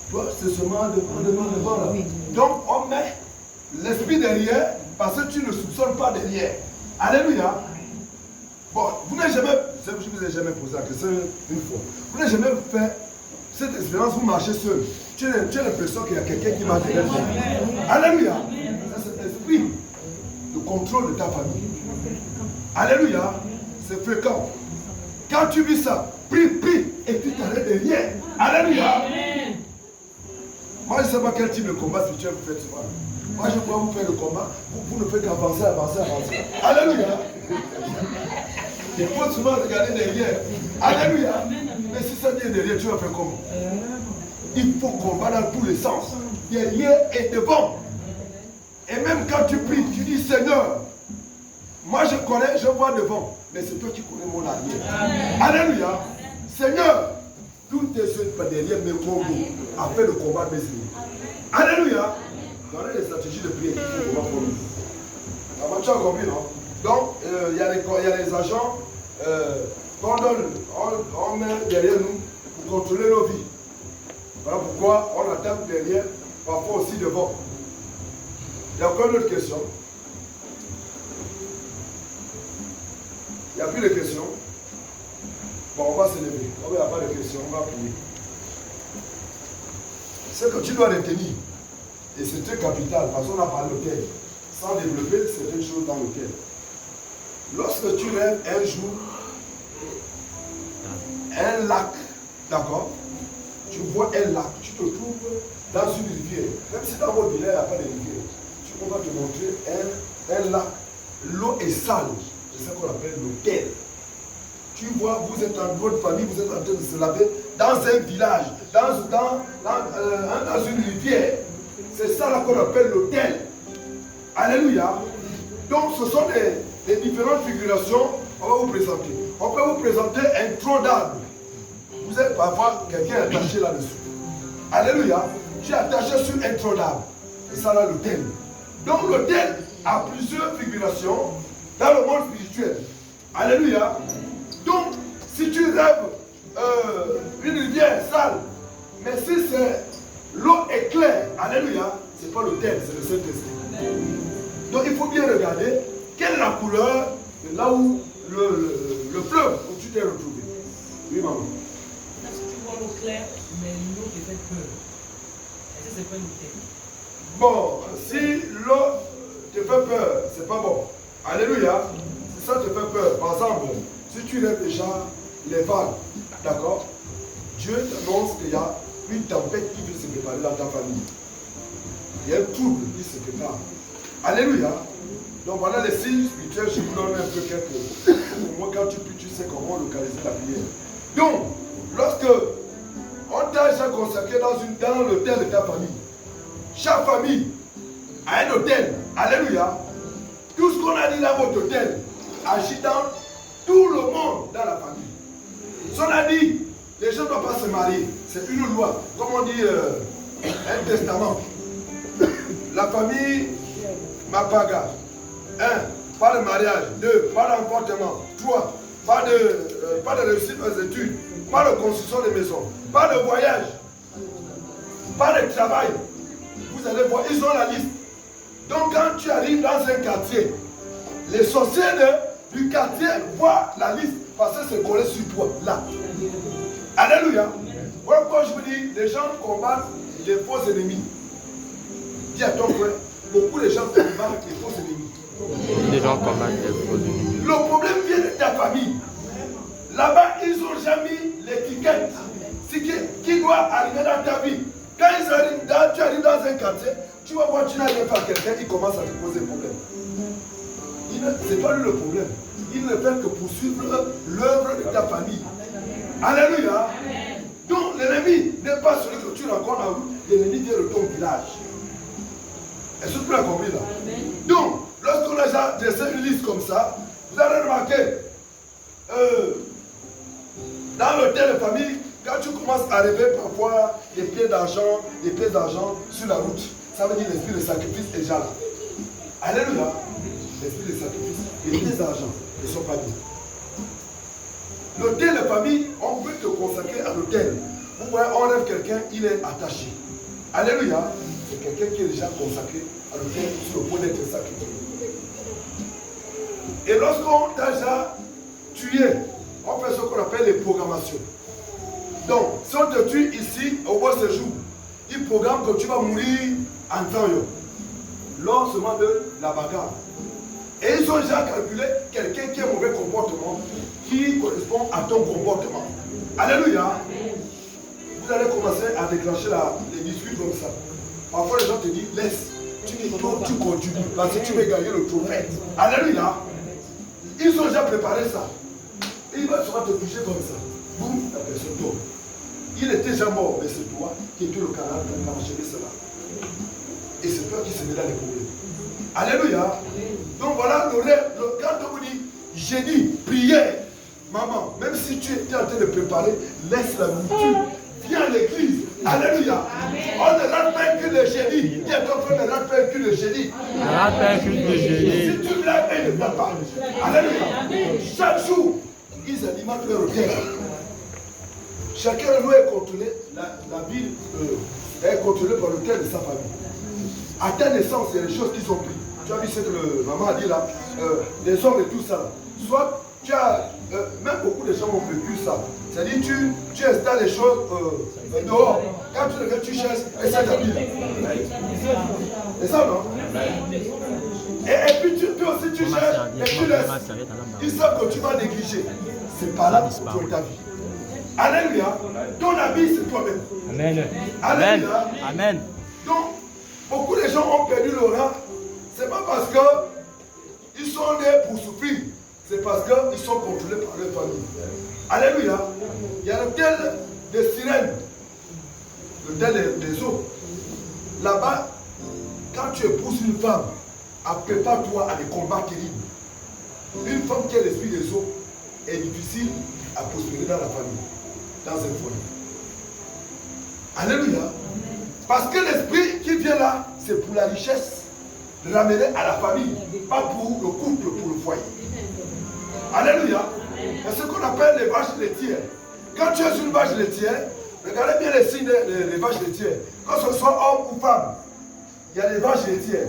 Toi, c'est seulement devant là. Donc, on met l'esprit derrière parce que tu ne soupçonnes pas derrière. Alléluia. Bon, vous n'avez jamais, je vous ai jamais posé la question une fois. Vous n'avez jamais fait cette expérience, vous marchez seul. Tu as l'impression qu'il y a quelqu'un qui marche derrière toi. Alléluia. C'est l'esprit de contrôle de ta famille. Alléluia. C'est fréquent. Quand tu vis ça, prie, et tu t'arrêtes derrière. Alléluia. Moi, je ne sais pas quel type de combat spirituel vous faites souvent. Moi, je crois vous faire le combat, vous ne faites qu'avancer. Alléluia. Il faut souvent regarder derrière. Alléluia. Mais si ça vient derrière, tu vas faire comment? Il faut combattre dans tous les sens. Derrière et devant. Et même quand tu pries, tu dis Seigneur, moi je connais, je vois devant. Mais c'est toi qui connais mon arrière. Alléluia. Seigneur, tous tes yeux pas derrière, mais mon dos a fait le combat de mes ennemis. Alléluia. Donnez les stratégies de prière qui font pour nous. Ah, tu as compris, non? Donc, il y a les agents qu'on donne, on met derrière nous pour contrôler nos vies. Voilà pourquoi on attaque derrière, parfois aussi devant. Il y a encore une autre question. Il n'y a plus de questions. Bon, on va se lever. Comme il n'y a pas de questions, on va prier. Ce que tu dois retenir, et c'est très capital, parce qu'on a parlé de l'hôtel. Sans développer certaines choses dans l'hôtel. Lorsque tu rêves un jour, un lac, d'accord? Tu vois un lac, tu te trouves dans une rivière. Même si dans votre village, il n'y a pas de rivière, on va te montrer un lac. L'eau est sale. C'est ça qu'on appelle l'hôtel. Tu vois, vous êtes dans votre famille, vous êtes en train de se laver dans un village, dans une rivière. C'est ça là qu'on appelle l'hôtel. Alléluia. Donc ce sont des différentes figurations qu'on va vous présenter. On peut vous présenter un tronc d'arbre. Vous êtes parfois quelqu'un attaché là-dessus. Alléluia. Tu es attaché sur un tronc d'arbre. C'est ça là l'hôtel. Donc l'hôtel a plusieurs figurations dans le monde spirituel. Alléluia. Donc si tu rêves une rivière sale, mais si l'eau est claire, alléluia, c'est pas l'hôtel, c'est le Saint-Esprit. Donc il faut bien regarder quelle est la couleur de là où le fleuve où tu t'es retrouvé. Oui, maman. Là, si tu vois l'eau claire, mais l'eau qui fait peur, est-ce que c'est pas l'hôtel? Bon, si l'eau te fait peur, c'est pas bon. Alléluia. Si ça te fait peur, par exemple, si tu rêves déjà les vagues, d'accord? Dieu t'annonce qu'il y a une tempête qui veut se préparer dans ta famille. Il y a un trouble qui se prépare. Alléluia. Donc voilà les signes spirituels, je vous donne un peu quelques. Pour moi, quand tu sais comment localiser la prière. Donc, lorsque on t'a déjà consacré dans l'hôtel de ta famille, chaque famille a un hôtel. Alléluia. Tout ce qu'on a dit dans votre hôtel agit dans tout le monde dans la famille. Si on a dit, les gens ne doivent pas se marier, c'est une loi. Comme on dit, un testament. La famille Mapaga. 1. Pas de mariage. 2. Pas d'emportement. 3. Pas de réussite aux études. Pas de construction de maisons. Pas de voyage. Pas de travail. Vous allez voir, ils ont la liste. Donc quand tu arrives dans un quartier, les sorciers du quartier voient la liste parce que c'est collé sur toi, là. Alléluia. Voilà pourquoi je vous dis, les gens combattent les faux ennemis. Dis à ton frère, beaucoup de gens combattent les faux ennemis. Les gens combattent les faux ennemis. Le problème vient de ta famille. Là-bas, ils n'ont jamais mis l'étiquette. Ce qui doit arriver dans ta vie. Quand tu arrives dans un quartier, tu vas voir, tu n'as rien fait à quelqu'un, il commence à te poser un problème. Ce n'est pas lui le problème. Il ne fait que poursuivre l'œuvre de ta famille. Alléluia. Donc l'ennemi n'est pas celui que tu rencontres en route, l'ennemi vient de ton village. Est-ce que tu l'as compris là? Donc, lorsqu'on a déjà dressé une liste comme ça, vous allez remarquer, dans l'hôtel de famille, quand tu commences à rêver parfois les pieds d'argent sur la route, ça veut dire l'esprit de sacrifice est déjà là. Alléluia. L'esprit de sacrifice, les pieds d'argent ne sont pas bien. L'hôtel de famille, on peut te consacrer à l'hôtel. Vous voyez, on rêve quelqu'un, il est attaché. Alléluia. C'est quelqu'un qui est déjà consacré à l'hôtel sur le point d'être sacrifié. Et lorsqu'on t'a déjà tué, on fait ce qu'on appelle les programmations. Donc, si on te tue ici, au bon séjour, il programme que tu vas mourir en temps, lors seulement de la bagarre. Et ils ont déjà calculé quelqu'un qui a un mauvais comportement, qui correspond à ton comportement. Alléluia. Vous allez commencer à déclencher les disputes comme ça. Parfois les gens te disent, laisse, tu continues, parce que tu veux gagner le trophée. Alléluia. Ils ont déjà préparé ça. Et il va souvent te toucher comme ça. Boum, la personne tombe. Il était déjà mort, mais c'est toi qui étais le canal qui a enchaîné cela. Et c'est toi qui se met dans les problèmes. Alléluia. Donc voilà le rêve. Quand on vous dit génie, prière, maman, même si tu étais en train de préparer, laisse la nourriture. Viens à l'église. Alléluia. On ne rate pas que le génie. Dis à ton frère, ne rate pas que le génie. Ne rate pas que le génie. Si tu l'as, il ne va pas. Alléluia. Chaque jour, ils alimentent leur bien. Chacun de nous est contrôlé, la ville est contrôlée par le cœur de sa famille. À ta naissance, il y a des choses qui sont prises. Tu as vu ce que maman a dit là, les hommes et tout ça. Soit tu as, même beaucoup de gens ont vécu ça. C'est-à-dire tu installes les choses dehors. Quand tu le fais, tu cherches et ça t'habille. C'est ça, non? Et puis tu aussi tu cherches et tu laisses. Ils savent que tu vas négliger. C'est pas là pour ta vie. Alléluia. Ton habit, c'est toi-même. Amen. Alléluia. Amen. Donc, beaucoup de gens ont perdu le rang. Ce n'est pas parce qu'ils sont nés pour souffrir. C'est parce qu'ils sont contrôlés par leur famille. Alléluia. Il y a le tel des sirènes. Le tel des eaux. Là-bas, quand tu épouses une femme, prépare-toi à des combats terribles. Une femme qui a l'esprit des eaux est difficile à prospérer dans la famille, dans un foyer. Alléluia. Parce que l'esprit qui vient là, c'est pour la richesse, de ramener à la famille, pas pour le couple, pour le foyer. Alléluia. C'est ce qu'on appelle les vaches laitières. Quand tu es une vache laitière, regardez bien les signes des vaches laitières. Quand ce soit homme ou femme, il y a des vaches laitières.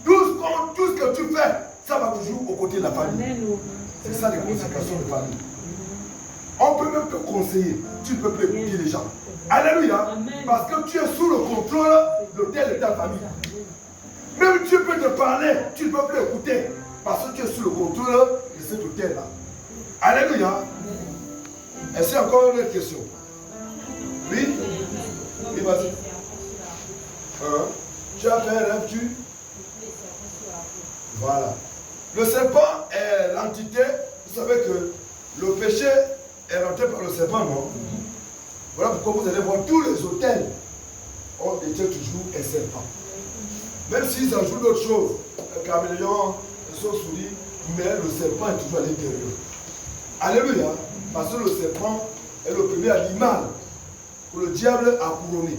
Tout ce que tu fais, ça va toujours aux côtés de la famille. C'est ça les conséquences de famille. On peut même te conseiller. Tu ne peux plus écouter les gens. Alléluia. Parce que tu es sous le contrôle de l'hôtel de ta famille. Même tu peux te parler, tu ne peux plus écouter. Parce que tu es sous le contrôle de cet hôtel-là. Alléluia. Est-ce qu'il y a encore une autre question? Oui? Oui, vas-y. Tu as fait un rêve, tu? Voilà. Le serpent est l'entité, vous savez que le péché est rentré par le serpent, non? Voilà pourquoi vous allez voir tous les hôtels ont été toujours un serpent. Même s'ils ajoutent d'autres choses, le caméléon, le souris, mais le serpent est toujours à l'intérieur. Alléluia. Parce que le serpent est le premier animal que le diable a couronné.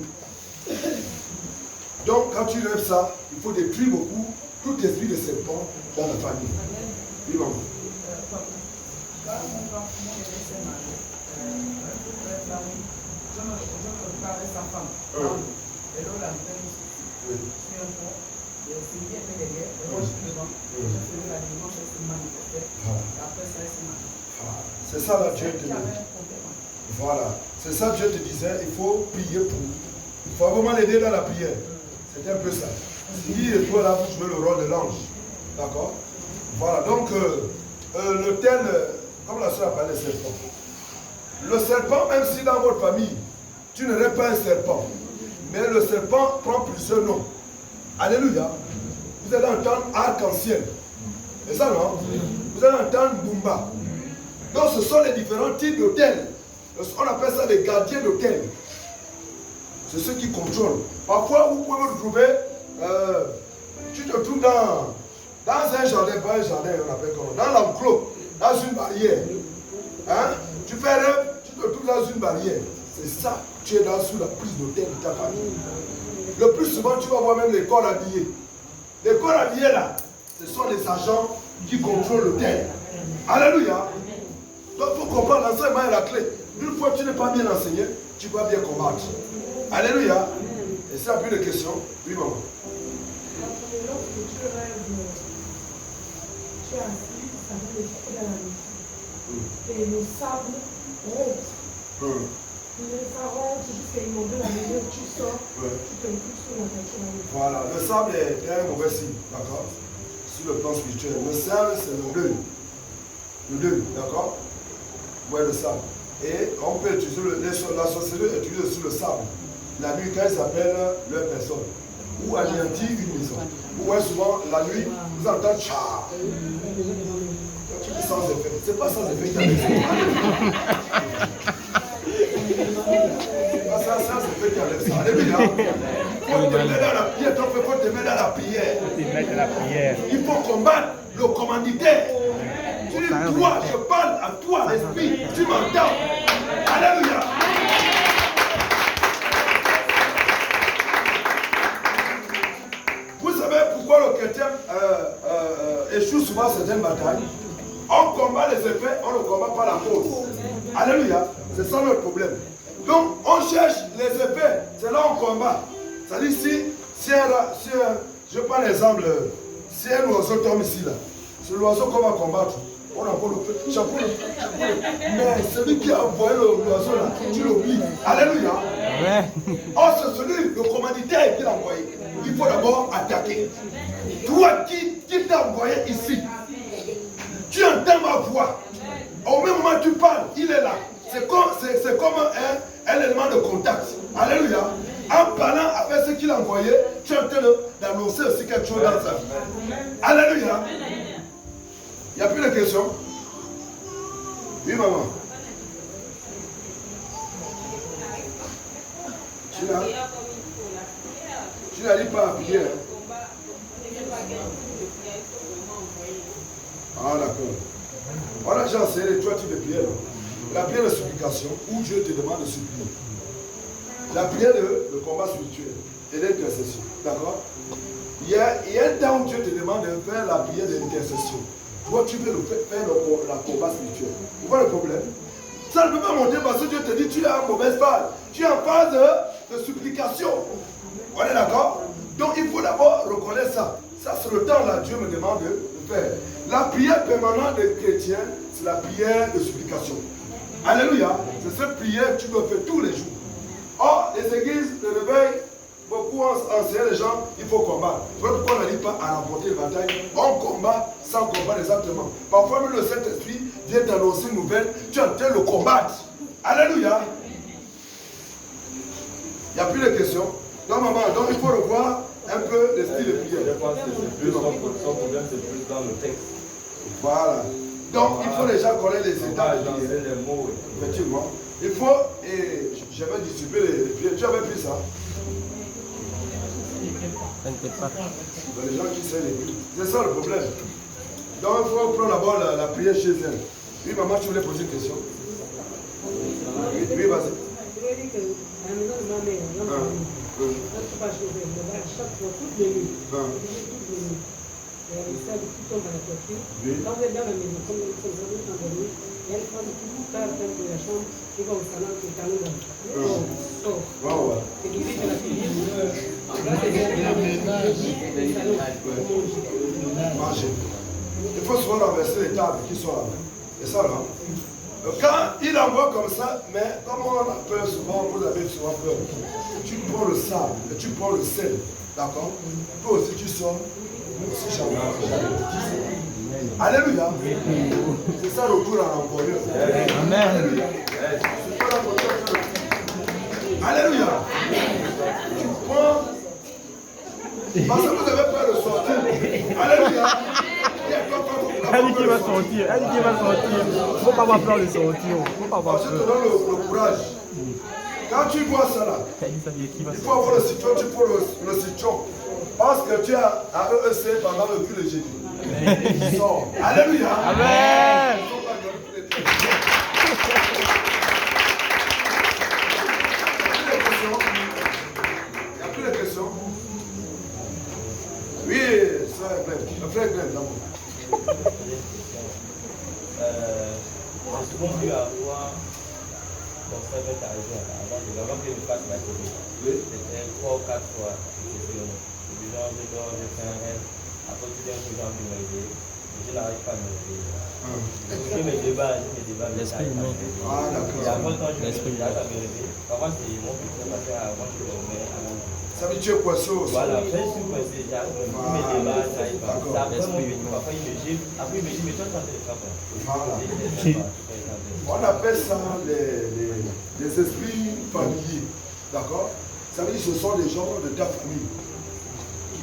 Donc quand tu rêves ça, il faut détruire beaucoup tout esprit de serpent dans la famille. Oui, maman. Je parlais sa femme. Et là, la femme, sur un pont, c'est bien fait derrière, et moi je suis devant. Je faisais la dimanche, elle se manifestait. Et après ça, elle se manifestait. C'est ça là, Dieu te dit. Voilà. C'est ça Dieu te disait, il faut prier pour. Il faut vraiment l'aider dans la prière. C'est un peu ça. Si toi là, vous jouez le rôle de l'ange. D'accord? Voilà. Donc, le tel, comme la soeur a parlé, serpent. Le serpent, même si dans votre famille, tu ne rêves pas un serpent, mais le serpent prend plusieurs noms. Alléluia. Vous allez entendre arc-en-ciel. C'est ça, non? Vous allez entendre Bumba. Donc, ce sont les différents types d'hôtels. On appelle ça des gardiens d'hôtel. C'est ceux qui contrôlent. Parfois, vous pouvez vous retrouver, tu te trouves dans un jardin, pas un jardin, on appelle comment? Dans l'enclos, dans une barrière. Hein? Tu fais rêve, tu te trouves dans une barrière. C'est ça, tu es sous la prise d'hôtel de ta famille. Le plus souvent, tu vas voir même les corps habillés. Les corps habillés là, ce sont les agents qui contrôlent l'hôtel. Alléluia. Donc il faut comprendre, l'enseignement est la clé. Une fois que tu n'es pas bien enseigné, tu vas bien combattre. Alléluia. Et s'il n'y a plus de questions, oui maman. Lorsque tu rêves, tu es assis, ça va le faire dans la maison. Et le sable ronde. Le sable ronde jusqu'à inonder la maison, tu sors, tu te retrouves sur la voiture. Voilà, le sable est un mauvais signe, d'accord? Sur le plan spirituel. Le sable, c'est le deuil. Le deuil, d'accord? Ouais, le sable. Et on peut utiliser, la sorcellerie utilise aussi le sable. La nuit, quand ils appellent leur personne. Ou anéantir une maison. Ou souvent, la nuit, vous entendez tcha. Tu dis sans effet. C'est pas sans effet qu'il y a l'effet. C'est pas ça, sans effet qu'il y a l'effet. Alléluia. Il faut te mettre dans la prière. Donc, il faut te mettre dans la prière. Il faut combattre le commanditaire. Tu dis, toi, je parle à toi, l'esprit, tu m'entends. Alléluia. Vous savez pourquoi le chrétien échoue souvent certaines batailles? On combat les effets, on ne combat pas la cause. Alléluia. C'est ça notre problème. Donc, on cherche les effets, c'est là on combat. C'est-à-dire, si je prends l'exemple, si un oiseau tombe ici, là, c'est l'oiseau qu'on va combattre. On a encore le chapeau. Mais celui qui a envoyé l'oiseau là, tu l'oublies. Alléluia. Oh, c'est celui, le commanditaire qui l'a envoyé. Il faut d'abord attaquer. Toi qui t'a envoyé ici, tu entends ma voix. Au même moment où tu parles, il est là. C'est comme un élément de contact. Alléluia. En parlant avec ce qu'il a envoyé, tu es en train d'annoncer aussi quelque chose dans sa vie. Alléluia. Il n'y a plus de questions? Oui, maman. Tu n'arrives pas à prier. Ah, d'accord. On a déjà enseigné les trois types de prières. La prière de supplication, où Dieu te demande de supplier. La prière de combat spirituel et d'intercession. D'accord? Il y a un temps où Dieu te demande de faire la prière d'intercession. Toi, tu veux faire la combat spirituel. Vous voyez le problème? Ça ne peut pas monter parce que Dieu te dit tu es en mauvaise phase. Tu es en phase de supplication. On est d'accord? Donc il faut d'abord reconnaître ça. Ça, c'est le temps là Dieu me demande de faire. La prière permanente des chrétiens, c'est la prière de supplication. Alléluia. C'est cette prière que tu dois faire tous les jours. Or, les églises, le réveil, beaucoup enseignent les gens, il faut combattre. Voilà pourquoi on n'arrive pas à remporter les batailles. On combat sans combattre exactement. Parfois, même le Saint-Esprit vient t'annoncer une nouvelle, tu es en train de le combattre. Alléluia. n'y a plus de questions. Donc, maman, donc il faut revoir un peu le style de prière. Je pense que c'est plus son problème, c'est plus dans le texte. Voilà. Donc, il faut déjà connaître les étapes de prière. Les mots. Effectivement. Il faut, et j'avais distribué les prières. Tu avais pris ça? T'inquiète pas. Les gens qui savent les prières. C'est ça le problème. Donc, il faut prendre d'abord la prière chez elle. Oui, maman, tu voulais poser une question? Oui, vas-y. À la maison de ma mère, quand je passe chez elle, chaque fois, toutes les nuits, elle est seule, tout tombe à la toiture. Quand vous êtes dans la maison, comme vous êtes endormi, elle prend tout tard de la chambre, et va au salon, c'est calme. C'est l'idée de la fille. Manger. Il faut souvent renverser les tables qui sont là. C'est ça, là. Quand il envoie comme ça, mais comme on a peur souvent, vous avez souvent peur, tu prends le sable, tu prends le sel, d'accord? Toi aussi tu sors, si jamais. Alléluia. C'est ça le tour à l'empoigneur. Amen. Alléluia. Alléluia. Tu prends, parce que vous avez peur de sortir. Alléluia. Elle dit qu'il va sortir. Elle dit qu'il va sortir. Il ne faut pas avoir peur de sortir. Il ne faut pas avoir Je te peur. donne le courage. Quand tu vois ça là, Elle dit ça dit qu'il va il faut sortir. avoir le citron, tu prends le citron. Parce que tu as à EEC pendant le culte de Jésus. Sors. Alléluia. Amen. Il n'y a plus de questions. Oui, frère Glenn. Le frère Glenn d'abord. J'ai souvent dû avoir mon frère est arrivé avant que je fasse ma télé. C'était 3 ou 4 fois. Je dors, je fais un rêve. Après, tu viens toujours me réveiller. Je n'arrive pas à me réveiller. Je me débat. L'esprit humain. Ah, d'accord. Et après, quand je me réveille, parfois c'est mon petit parce qu'avant je dormais avant. Ça veut dire que tu es coincé aussi. Voilà, après je suis coincé, j'arrive, il me débat, j'arrive pas. D'accord. Après, parfois il me gifle, après il me dit, mais toi, tu as fait le travail. Voilà. On appelle ça les esprits familiers. D'accord? Ça veut dire que ce sont des gens de ta famille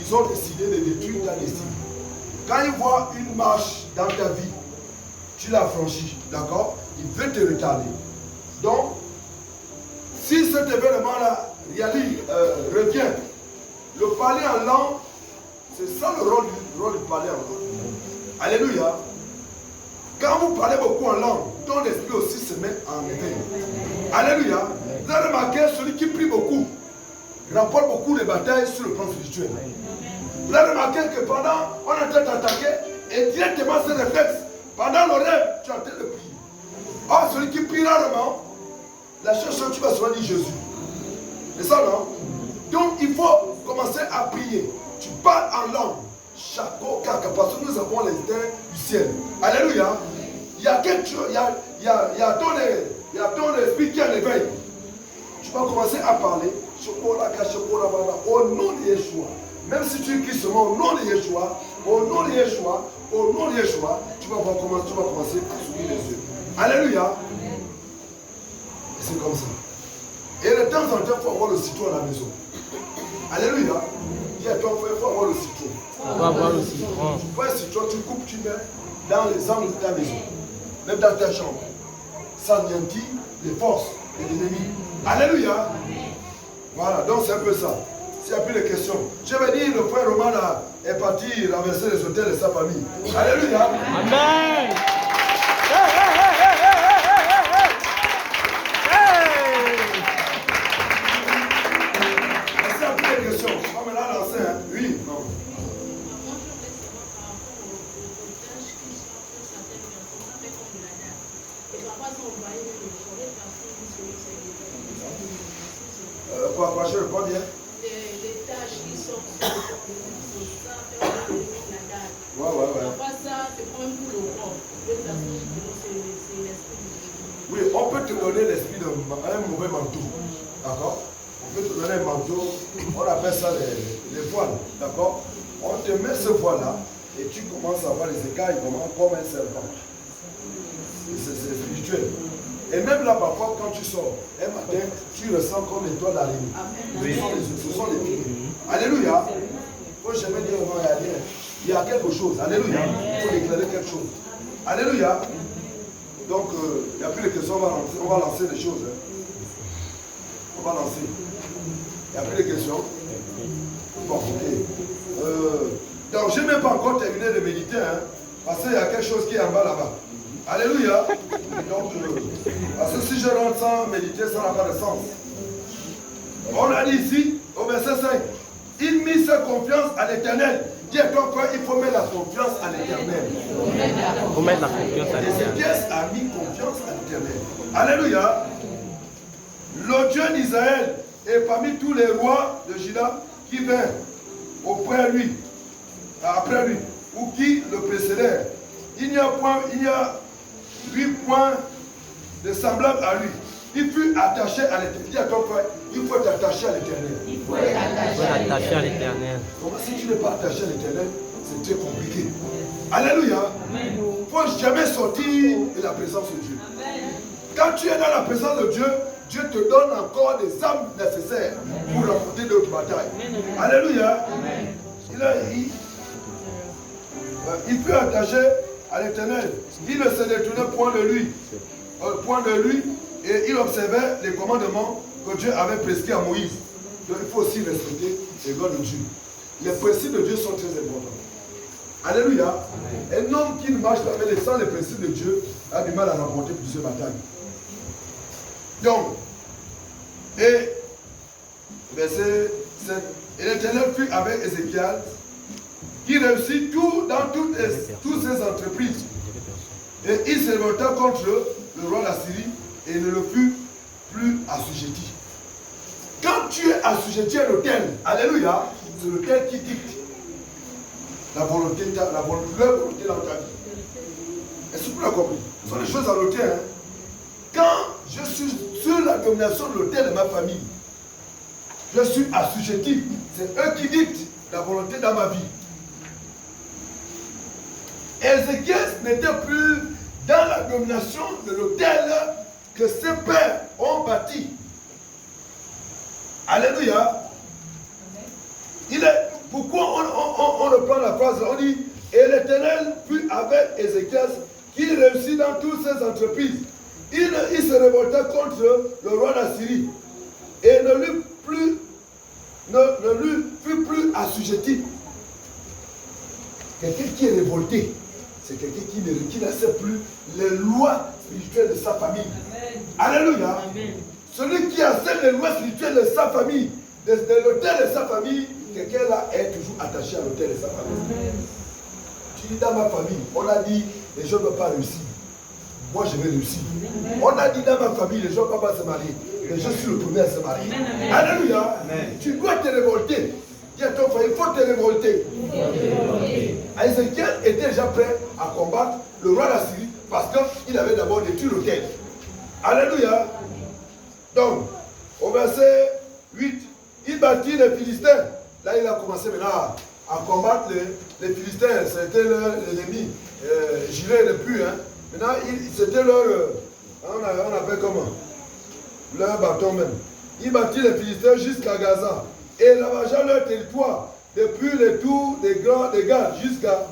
qui ont décidé de détruire ta destinée. Quand ils voient une marche dans ta vie, tu l'as franchie, d'accord? Ils veulent te retarder. Donc, si cet événement-là revient, le parler en langue, c'est ça le rôle du parler en langue. Alléluia. Quand vous parlez beaucoup en langue, ton esprit aussi se met en éveil. Alléluia. Vous avez remarqué, celui qui prie beaucoup remporte beaucoup de batailles sur le plan spirituel. Vous avez remarqué que pendant on est en train d'attaquer, et directement ce réflexe, pendant le rêve, tu es en train de prier. Or, celui qui prie rarement, la seule chose tu vas souvent dire Jésus. C'est ça, non? Donc, il faut commencer à prier. Tu parles en langue. Chaco, caca, parce que nous avons les dents du ciel. Alléluia. Il y a quelque chose, il y a ton esprit qui est en éveil. Tu vas commencer à parler. Au nom de Yeshua. Même si tu écris seulement au nom de Yeshua, au nom de Yeshua, au nom de Yeshua, tu vas commencer à s'ouvrir les yeux. Alléluia. Et c'est comme ça. Et de temps en temps, il faut avoir le citron à la maison. Alléluia. Il faut avoir le citron. On va avoir le citron. Tu prends un citron, tu coupes, tu mets dans les angles de ta maison. Même dans ta chambre. Ça anéantit les forces de l'ennemi. Alléluia. Voilà, donc c'est un peu ça. S'il n'y a plus de questions. Je vais dire, le frère Roman est parti renverser les hôtels de sa famille. Alléluia. Amen. S'il n'y a plus de questions, on va maintenant lancer. Hein? Oui, non. Quoi, je réponds bien. Les tâches qui sont sur ça, Ouais. Parfois ça, c'est pas même pour le corps. C'est l'esprit. Oui, on peut te donner l'esprit d'un mauvais manteau. D'accord? On peut te donner un manteau, on appelle ça les voiles. D'accord? On te met ce voile-là et tu commences à voir les écailles comme un serpent. C'est spirituel. Et même là, parfois, quand tu sors, un matin, tu ressens comme l'étoile d'araignée. Ce sont les pieds. Alléluia. Il faut jamais dire non, il n'y a rien. Il y a quelque chose. Alléluia. Il faut déclarer quelque chose. Alléluia. Donc, il n'y a plus de questions. On va lancer les choses. On va lancer. Il n'y a plus de questions. Bon, ok. Donc, je n'ai même pas encore terminé de méditer. Parce qu'il y a quelque chose qui est en bas là-bas. Alléluia. Donc, parce que si je rentre sans méditer, ça n'a pas de sens. On a dit ici, au verset 5, il mit sa confiance à l'Éternel. Dis à ton frère, il faut mettre la confiance à l'Éternel. Il faut mettre la confiance à l'Éternel. Ézéchias a mis confiance à l'Éternel. Alléluia. Le Dieu d'Israël est parmi tous les rois de Juda qui vint après lui, ou qui le précédèrent. Il n'y a lui point de semblable à lui. Il fut attaché à l'Éternel. Dis à ton frère, il faut t'attacher à l'Éternel. Il faut être attaché à l'Éternel. Donc si tu n'es pas attaché à l'Éternel, c'est très compliqué. Alléluia. Il ne faut jamais sortir de la présence de Dieu. Quand tu es dans la présence de Dieu, Dieu te donne encore des armes nécessaires pour remporter d'autres batailles. Alléluia. Il fut attaché à l'Éternel. Il ne se détournait point de lui. Et il observait les commandements que Dieu avait prescrits à Moïse. Donc il faut aussi respecter les lois de Dieu. Les principes de Dieu sont très importants. Alléluia. Un homme qui ne marche pas sans les principes de Dieu a du mal à remporter plusieurs batailles. Donc, et verset 7. Et l'Éternel fut avec Ézéchiel, qui réussit dans toutes ses entreprises. Et il se révolta contre le roi d'Assyrie et ne le fut plus assujetti. Quand tu es assujetti à l'autel, alléluia, c'est l'autel qui dicte la volonté dans ta vie. Est-ce que vous l'avez compris? Ce sont des choses à noter. Quand je suis sur la domination de l'autel de ma famille, je suis assujetti. C'est eux qui dictent la volonté dans ma vie. Ézéchias n'était plus dans la domination de l'autel que ses pères ont bâti. Alléluia. Pourquoi on reprend la phrase? On dit, et l'Éternel fut avec Ézéchias, qui réussit dans toutes ses entreprises. Il se révolta contre le roi d'Assyrie et ne lui fut plus assujetti. Quelqu'un qui est révolté, c'est quelqu'un qui n'accepte plus les lois spirituelles de sa famille. Amen. Alléluia. Amen. Celui qui accepte les lois spirituelles de sa famille, de l'autel de sa famille, quelqu'un là est toujours attaché à l'autel de sa famille. Amen. Tu dis dans ma famille, on a dit les gens ne peuvent pas réussir. Moi je vais réussir. Amen. On a dit dans ma famille, les gens ne peuvent pas se marier. Mais je suis le premier à se marier. Amen. Alléluia. Amen. Tu dois te révolter. Dis à ton frère, il faut te révolter. Ézéchiel était déjà prêt à combattre le roi d'Assyrie parce qu'il avait d'abord détruit l'autel. Alléluia. Donc, au verset 8, il battit les Philistins. Là, il a commencé maintenant à combattre les Philistins. C'était l'ennemi. J'irai ne plus. Maintenant, c'était leur... on appelle comment? Leur bâton même. Il battit les Philistins jusqu'à Gaza. Et ravagea leur territoire depuis les tours des gardes jusqu'à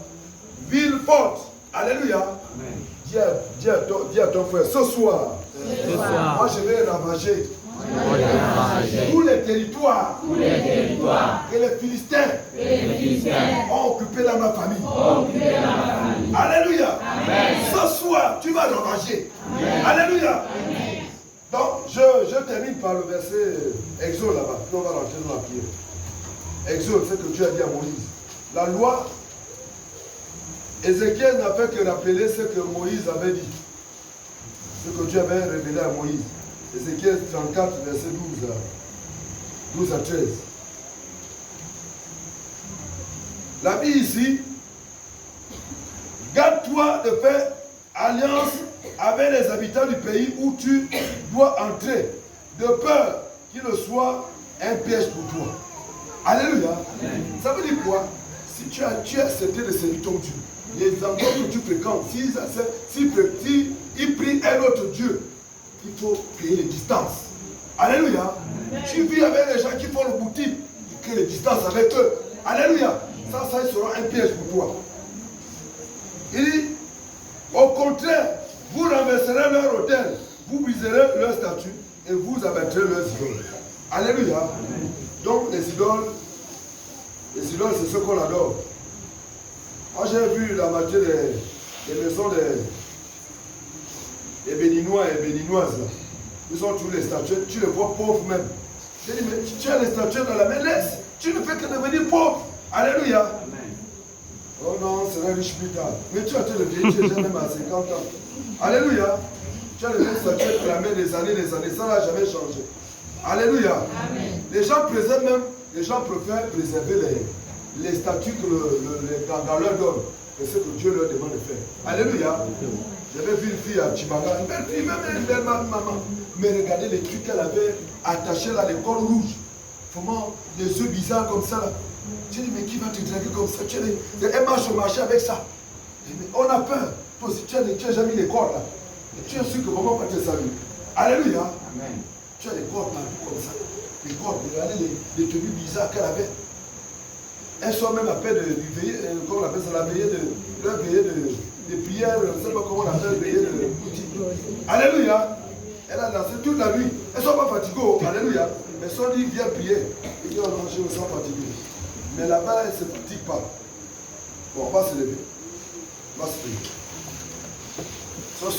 Ville-Forte. Alléluia. Dis à ton frère, ce soir, moi je vais ravager tous les territoires que les Philistins ont occupés dans ma famille. Alléluia. Amen. Ce soir, tu vas ravager. Amen. Alléluia. Amen. Donc, je termine par le verset Exode là-bas. Puis on va rentrer dans la prière. Exode, c'est ce que Dieu a dit à Moïse. La loi, Ézéchiel n'a fait que rappeler ce que Moïse avait dit. Ce que Dieu avait révélé à Moïse. Ézéchiel 34, verset 12 à 13. La vie ici, garde-toi de faire alliance avec les habitants du pays où tu dois entrer, de peur qu'il ne soit un piège pour toi. Alléluia. Amen. Ça veut dire quoi? Si tu as accepté de servir ton Dieu, les endroits que tu fréquentes, s'ils prient un autre Dieu, il faut créer les distances. Alléluia. Tu vis avec les gens qui font le boutique, tu crées les distances avec eux. Alléluia. Ça sera un piège pour toi. Il dit, au contraire, vous renverserez leur autel, vous briserez leur statut et vous abattrez leurs idoles. Alléluia. Donc les idoles, c'est ce qu'on adore. Moi j'ai vu la moitié des maisons des Béninois et Béninoises là. Ils ont tous les statuettes, tu les vois pauvres même. J'ai dit, mais tu as les statuettes dans la main, laisse. Tu ne fais que devenir pauvre. Alléluia. Amen. Oh non, c'est un riche plus tard. Mais tu as été le vieil, tu es déjà même à 50 ans. Alléluia. Tu as les mêmes statuettes dans la main des années. Ça n'a jamais changé. Alléluia. Amen. Les gens préservent même, les gens préfèrent préserver les statues que dans leur donne. C'est ce que Dieu leur demande de faire. Alléluia. J'avais vu une fille à Chibanga, une belle fille, même une belle maman. Mais regardez les trucs qu'elle avait attachés là, les corps rouges. Comment des yeux bizarres comme ça là. Tu dis, mais qui va te draguer comme ça? Elle marche au marché avec ça. Mais on a peur. Toi, si tu as jamais mis les cordes là, tu es sûr que vraiment pas te saluer. Alléluia. Amen. Tu as les cordes partout comme ça. Les cordes, regardez les tenues bizarres qu'elle avait. Elles sont même à peine de veiller, comment on appelle ça, la veillée de prière, je ne sais pas comment on appelle, veillée de boutique. Alléluia. Elle a dansé toute la nuit. Elles ne sont pas fatiguées. Alléluia. Elles sont dit, viens prier. Et ils ont mangé, ils sont fatigués. Mais là-bas, elles ne se fatiguent pas. Bon, on va se lever. On va se lever.